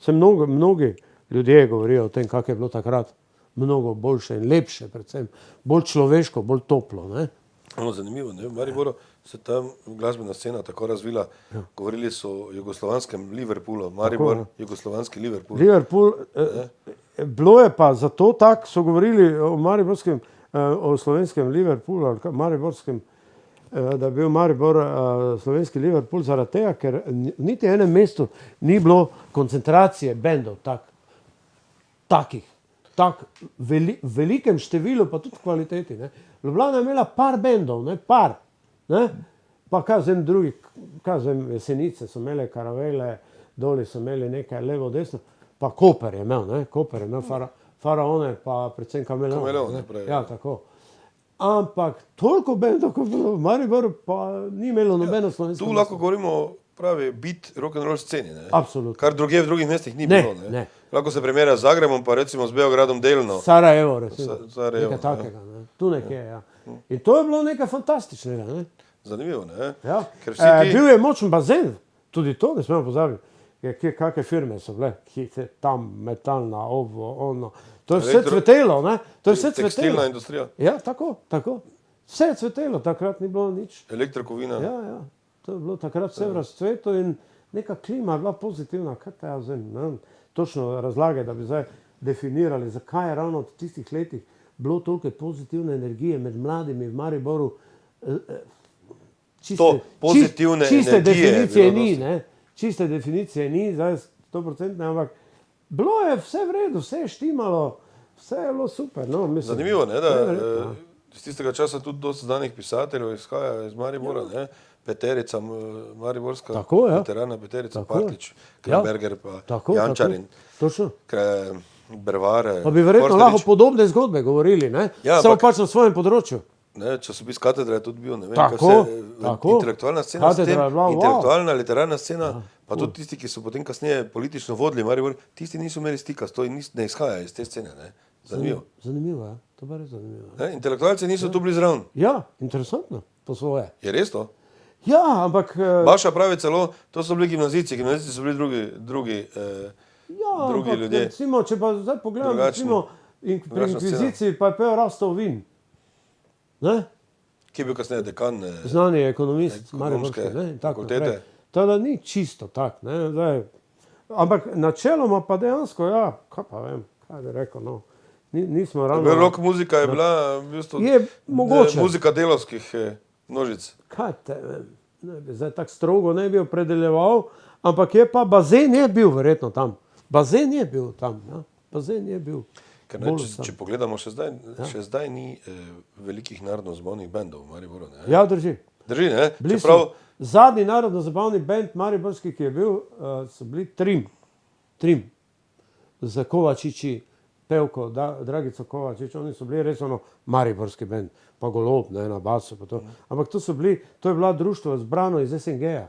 A: se mnogi ljudje govorijo o tem, kako je bilo takrat mnogo boljše in lepše, predvsem bolj človeško, bolj toplo, ne?
B: Zanimivo, ne? V Mariboru se tam glasbena scena tako razvila. Govorili so o jugoslovanskem Liverpoolu, Maribor, jugoslovanski Liverpool.
A: Liverpool, bilo je pa zato tako, so govorili o mariborskem, o slovenskem Liverpoolu, ali mariborskem, da je bil Maribor slovenski Liverpool zaradi tega, ker niti enem mestu ni bilo koncentracije bendov takih, velikem številu, pa tudi kvaliteti, ne. Ljubljana je imela par bendov, ne, ne, pa kaj vzem drugi, kaj vzem Jesenice so imele, Karavele, Doli so imeli nekaj levo, desno, pa Koper je imel, ne, Koper je imel Faraone, pa predvsem Kameleone. Ja, tako. Ampak toliko bendov, kot je bilo v Mariboru, pa ni imelo nobeno slovensko.
B: Tu lahko govorimo pravi beat rock and roll sceni, ne?
A: Absolutno.
B: Kar drugje v drugih mestih ni bilo, ne? Lahko se primerja z Zagrebom, pa recimo z Beogradom delno.
A: Sarajevo, recimo.
B: Sarajevo,
A: nekaj takega, ne? Tu nekje, ja. In to je bilo nekaj fantastičnega, ne?
B: Zanimivo, ne?
A: Ja.
B: Ker vsi ti...
A: Bil je močen bazen, tudi to ne smemo pozabiti. Kakve firme so bile, tam metalna, ono. To je vse cvetelo, ne? To je vse cvetelo.
B: Tekstilna industrija.
A: Ja, tako. Vse je cvetelo, takrat ni bilo nič.
B: Elektrokovina.
A: Ja. To je bilo takrat vse v razcvetu in neka klima je bila pozitivna. Kaj te jaz vem, ne vem, točno razlage, da bi zdaj definirali, zakaj je ravno v tistih letih bilo toliko pozitivne energije med mladimi v Mariboru. Čiste definicije ni, ne? Čiste definicije ni, zdaj 100%, ampak bilo je vse v redu, vse je štimalo, vse je bilo super. No, mislim,
B: zanimivo, ne, da iz tistega časa tudi dosti znanih pisateljev izhaja iz Maribora, ne? Peterica, mariborska, veterana Peterica, Parlič, Kramberger, pa Jančarin, Brevare.
A: Pa bi verjetno lahko podobne zgodbe govorili, ne? Samo pač na svojem področju.
B: Ne, časopis Katedra je tudi bil, ne vem, intelektualna scena, intelektualna, literarna scena, pa tudi tisti, ki so potem kasneje politično vodili Maribor, tisti niso imeli stika, to ne izhaja iz te scene, ne? Zanimivo.
A: Zanimivo, ja. To pa res zanimivo.
B: Intelektualci niso tu bili zraven.
A: Ja, interesantno, po svoje.
B: Je res to?
A: Ja, ampak...
B: Baša pravi celo, to so bili gimnazijci so bili drugi ljudje.
A: Recimo, če pa zdaj pogledam, recimo, pri inkviziciji pa je pel Rastov Vin. Ne?
B: Ki je bil kasneje dekan
A: znani ekonomist
B: mariborske fakultete.
A: Teda ni čisto tak, ne, zdaj. Ampak načeloma pa dejansko, ja, kaj pa vem, kaj bi rekel, no. Nismo ravno...
B: Rock muzika je bila v bistvu muzika delovskih množic.
A: Kaj te vem, ne bi zdaj tako strogo ne bi opredeljeval, ampak je pa bazen je bil verjetno tam. Bazen je bil tam, ja. Bazen je bil.
B: Če pogledamo, še zdaj ni velikih narodno-zabavnih bendov v Mariboru, ne?
A: Ja, drži.
B: Drži, ne?
A: Zadnji narodno-zabavni bend mariborski, ki je bil, so bili Trim. Z Kovačiči, pevko, Dragico Kovačič, oni so bili res mariborski bend, pa Golob, ne, na basu, pa to. Ampak to je bila društvo zbrano iz SNG-ja.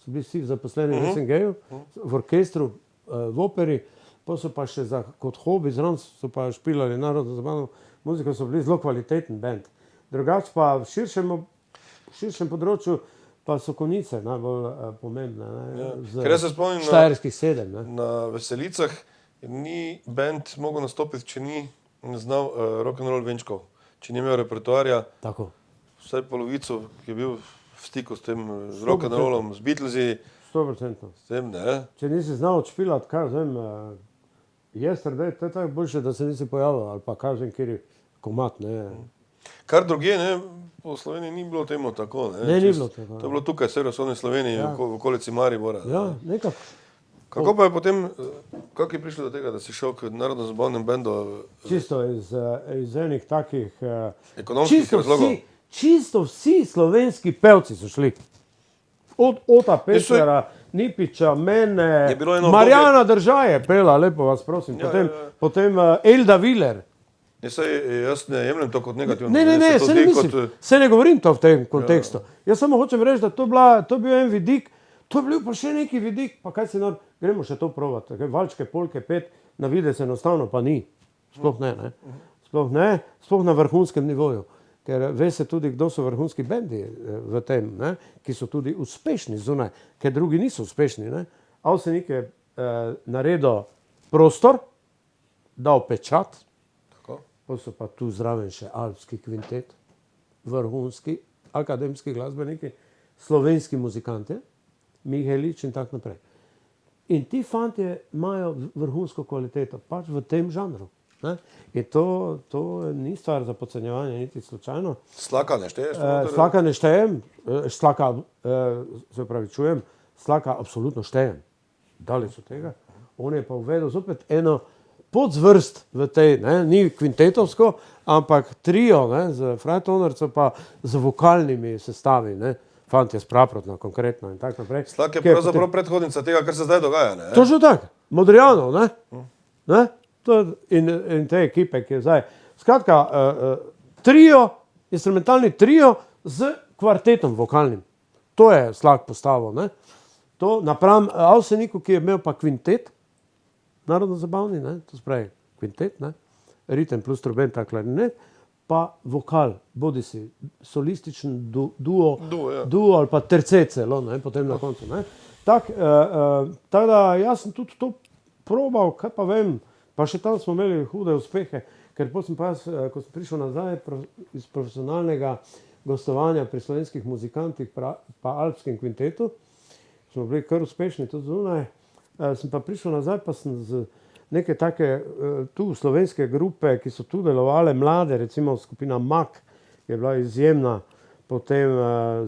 A: So bili vsi zaposleni v SNG-ju, v orkestru, v operi, pa so pa še kot hobi zraven so pa špilali narodno zabavno muziko, so bili zelo kvaliteten bend. Drugače pa v širšem področju pa so Konjice najbolj pomembne. Ne?
B: Ker jaz se spomnim
A: Štajerskih 7. Ne?
B: na Veselicah, ni band mogel nastopiti, če ni znal rock'n'roll venčkov, če ni imel repertoarja,
A: Tako.
B: vsaj polovico, ki je bil v stiku s tem rock'n'rollom, z Beatlesi,
A: 100%.
B: s tem, ne.
A: Če nisi znal odšpilati, kaj vem, Yesterday, to je tako boljše, da se nisi pojavil, ali pa kažem, kjer je komad, ne.
B: Kar drugje, ne, po Sloveniji ni bilo temu tako, ne.
A: Ne, ni bilo tako.
B: To je bilo tukaj, v severovzhodni Sloveniji, v okolici Maribora.
A: Ja, nekako.
B: Kako pa je potem, kako je prišlo do tega, da si šel k narodno-zabavnem bendu?
A: Čisto iz enih takih...
B: Ekonomskih razlogov?
A: Čisto vsi slovenski pevci so šli. Od Ota Pečera, Nipiča, mene, Marjana Drža je pela, lepo vas prosim, potem Elda Viler.
B: Jaz ne jemljem to kot negativno.
A: Se ne govorim to v tem kontekstu. Jaz samo hočem reči, da to je bil en vidik, to je bil pa še neki vidik, pa kaj se gremo še to provati. Valčke, polke, pet, na videz enostavno pa ni. Sploh ne. Sploh na vrhunskem nivoju. Ker ve se tudi, kdo so vrhunski bendi v tem, ne? Ki so tudi uspešni zunaj, ker drugi niso uspešni. Ne? Avsenik je naredil prostor, dal pečat, pa so pa tu zraven še alpski kvintet, vrhunski, akademski glasbeniki, slovenski muzikanti, Mihelič in tako naprej. In ti fantje imajo vrhunsko kvaliteto, pač v tem žanru. Ne? In to ni stvar za podcenjevanje, niti slučajno.
B: Slaka ne šteješ?
A: Slaka ne štejem, se pravi čujem, Slaka absolutno štejem. Daleč od tega. On je pa uvedel zopet eno podzvrst v tej, ne? Ni kvintetovsko, ampak trio, ne? Z Frajtonarco pa z vokalnimi sestavi, ne? Fantje s Praprotno konkretno in tako naprej.
B: Slak je pravzaprav predhodnica tega, kar se zdaj dogaja, ne?
A: Točno tako, Modrijanov, ne? In te ekipe, ki je zdaj. Skratka, instrumentalni trio z kvartetom vokalnim. To je Slak postavil, ne? To napram Avseniku, ki je imel pa kvintet, narodno-zabavni, ne? To spravi kvintet, ne? Ritem plus trobenta, klarinet, pa vokal, bodi si solističen duo ali pa tercet celo, ne? Potem na koncu, ne? Tako da jaz sem tudi to probal, kaj pa vem, pa še tam smo imeli hude uspehe, ker potem pa jaz, ko sem prišel nazaj iz profesionalnega gostovanja pri slovenskih muzikantih pa alpskem kvintetu, smo bili kar uspešni tudi zunaj, sem pa prišel nazaj, pa sem z neke take tu slovenske grupe, ki so tu delovale, mlade, recimo skupina Mak, je bila izjemna, potem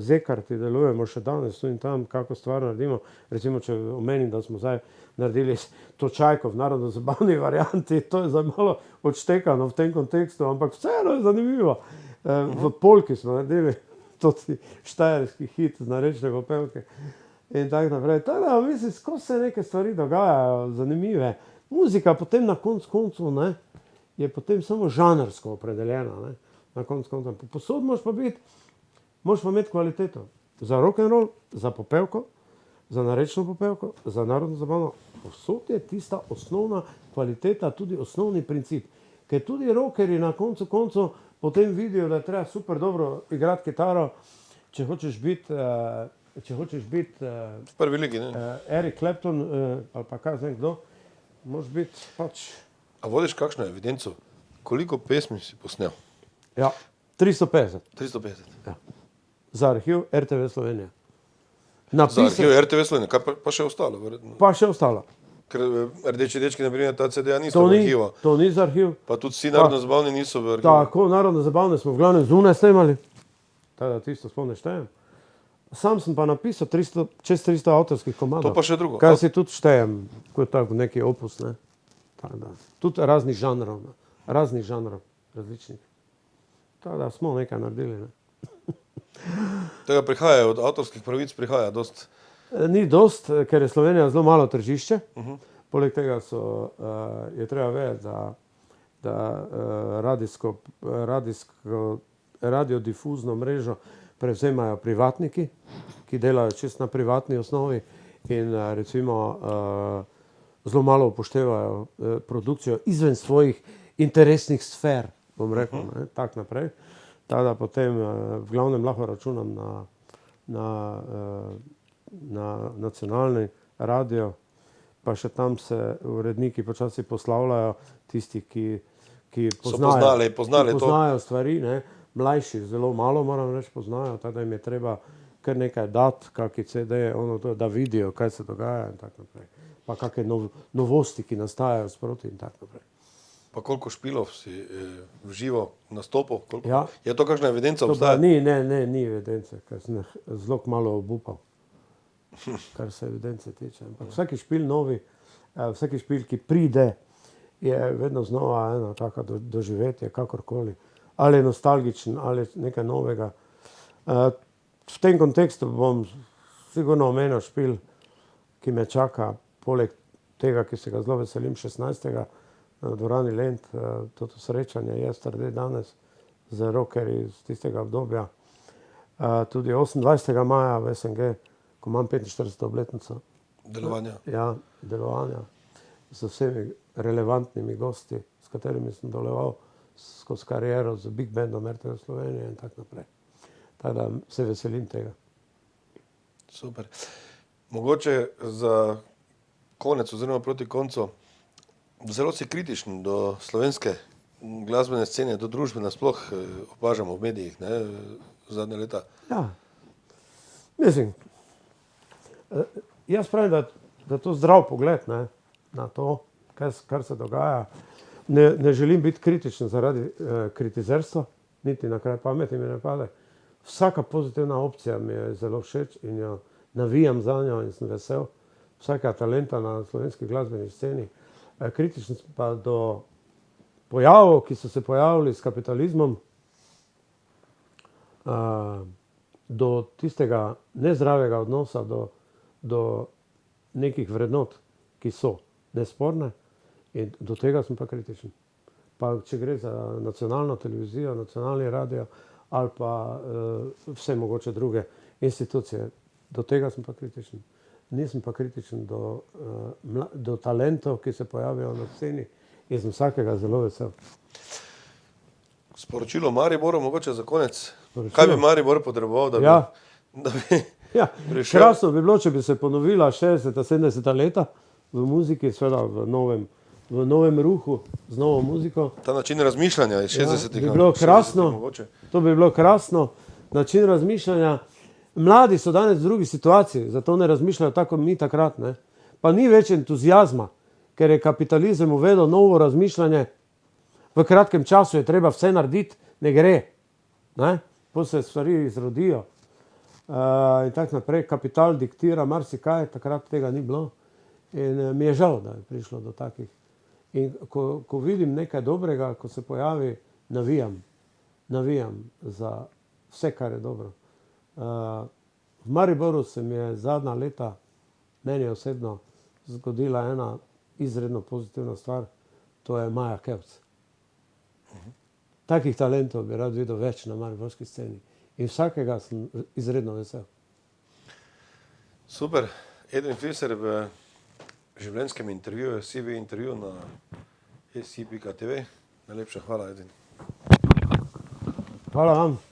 A: Zekarti delujemo še danes tu in tam, kako stvar naredimo, recimo, če omenim, da smo zdaj naredili Točajko v narodno-zabavni varianti, to je zdaj malo odštekano v tem kontekstu, ampak vseeno je zanimivo. V polki smo naredili tudi štajerski hit z narečne popevke in tako naprej. Tako da, mislim, skozi se neke stvari dogajajo, zanimive. Muzika potem na koncu, ne, je potem samo žanrsko opredeljena, ne, na koncu. Posod moraš pa imeti kvaliteto. Za rock'n'roll, za popevko, za narečno popevko, za narodno-zabavno. Posod je tista osnovna kvaliteta, tudi osnovni princip. Ker tudi rockerji na koncu potem vidijo, da je treba super dobro igrati kitaro, če hočeš biti
B: prvi ligi, ne?
A: Eric Clapton ali pa kaj znam kdo, moraš biti pač...
B: A vodiš kakšno evidenco? Koliko pesmi si posnel?
A: Ja, 350.
B: 350?
A: Ja. Za arhiv RTV Slovenija.
B: Za arhiv RTV Slovenija, kaj pa še ostalo? Verjetno.
A: Pa še ostalo.
B: Ker Rdeči dečki, na primer, ta CD-ja niso v arhivu.
A: To ni za arhiv.
B: Pa tudi vsi narodno-zabavni niso v arhivu.
A: Tako, narodno-zabavne smo v glavnem zunaj snemali. Tako da tisto sploh ne štejem. Sam sem pa napisal čez 300 avtorskih komadov.
B: To pa še drugo.
A: Kaj si tudi štejem, kot tako neki opus, ne. Tako da, tudi raznih žanrov, različnih. Tako da smo nekaj naredili, ne.
B: Tega prihaja, od avtorskih pravic prihaja dost.
A: Ni dost, ker je Slovenija zelo malo tržišče. Poleg tega je treba vedeti, da radiodifuzno mrežo prevzemajo privatniki, ki delajo čisto na privatni osnovi in recimo zelo malo upoštevajo produkcijo izven svojih interesnih sfer, bom rekel, ne, tak naprej. Tada potem v glavnem lahko računam na nacionalni radio, pa še tam se uredniki počasi poslavljajo, tisti, ki
B: poznali
A: poznajo stvari, ne. Mlajši zelo malo, moram reči, poznajo, tako da jim je treba kar nekaj dati, kakšne CD-je, da vidijo, kaj se dogaja in tako naprej. Pa kakšne novosti, ki nastajajo sproti in tako naprej.
B: Pa koliko špilov si v živo nastopil?
A: Ja.
B: Je to kakšna evidenca
A: To pa
B: obstaja?
A: ni evidence, ker sem zelo malo obupal, kar se evidence tiče. Ampak vsaki špil novi, vsaki špil, ki pride, je vedno znova ena taka doživetje, kakorkoli. Ali nostalgičen, ali nekaj novega. V tem kontekstu bom sigurno omenil špil, ki me čaka, poleg tega, ki se ga zelo veselim, 16. na dvorani Lent, to srečanje Yesterday danes z rockerji iz tistega obdobja. Tudi 28. maja v SNG, ko imam 45. obletnico.
B: Delovanja.
A: Ja, delovanja z vsemi relevantnimi gosti, s katerimi sem deloval skozi kariero z Big Bandom RTV Slovenije in tako naprej. Tako da se veselim tega.
B: Super. Mogoče za konec oziroma proti koncu, zelo si kritičen do slovenske glasbene scene, do družbe nasploh, opažamo v medijih, ne, zadnja leta.
A: Ja, mislim, jaz pravim, da je to zdrav pogled, ne, na to, kar se dogaja. Ne želim biti kritičen zaradi kritizerstva, niti na kraj pameti mi ne pade. Vsaka pozitivna opcija mi je zelo všeč in jo navijam za njo in sem vesel. Vsaka talenta na slovenski glasbeni sceni. Kritičen pa do pojavov, ki so se pojavili s kapitalizmom, do tistega nezdravega odnosa do nekih vrednot, ki so nesporne, in do tega sem pa kritičen. Pa če gre za nacionalno televizijo, nacionalni radio ali pa vse mogoče druge institucije, do tega sem pa kritičen. Nisem pa kritičen do talentov, ki se pojavijo na sceni in sem vsakega zelo vesel.
B: Sporočilo Mariboru, mogoče za konec.
A: Sporočilo?
B: Kaj bi Maribor potreboval, da bi,
A: Ja.
B: da bi
A: Ja,
B: prišel?
A: krasno bi bilo, če bi se ponovila 60., 70. leta v muziki, seveda v novem ruhu, z novo muziko.
B: Ta način razmišljanja iz 60-ih.
A: Bi bilo krasno.
B: Mogoče.
A: To bi bilo krasno. Način razmišljanja. Mladi so danes v drugi situaciji, zato ne razmišljajo tako kot mi takrat, ne. Pa ni več entuzijazma, ker je kapitalizem uvedel novo razmišljanje. V kratkem času je treba vse narediti, ne gre. Ne? Potem se stvari izrodijo. In tako naprej. Kapital diktira marsikaj, takrat tega ni bilo. In mi je žal, da je prišlo do takih. In ko vidim nekaj dobrega, ko se pojavi, navijam za vse, kar je dobro. V Mariboru se mi je zadnja leta, meni osebno, zgodila ena izredno pozitivna stvar, to je Maja Kevc. Takih talentov bi rad videl več na mariborski sceni. In vsakega sem izredno vesel.
B: Super. Edwin Fliser v življenjskem intervjuju, CV intervju na si.tv. Najlepša hvala, Edwin.
A: Hvala vam.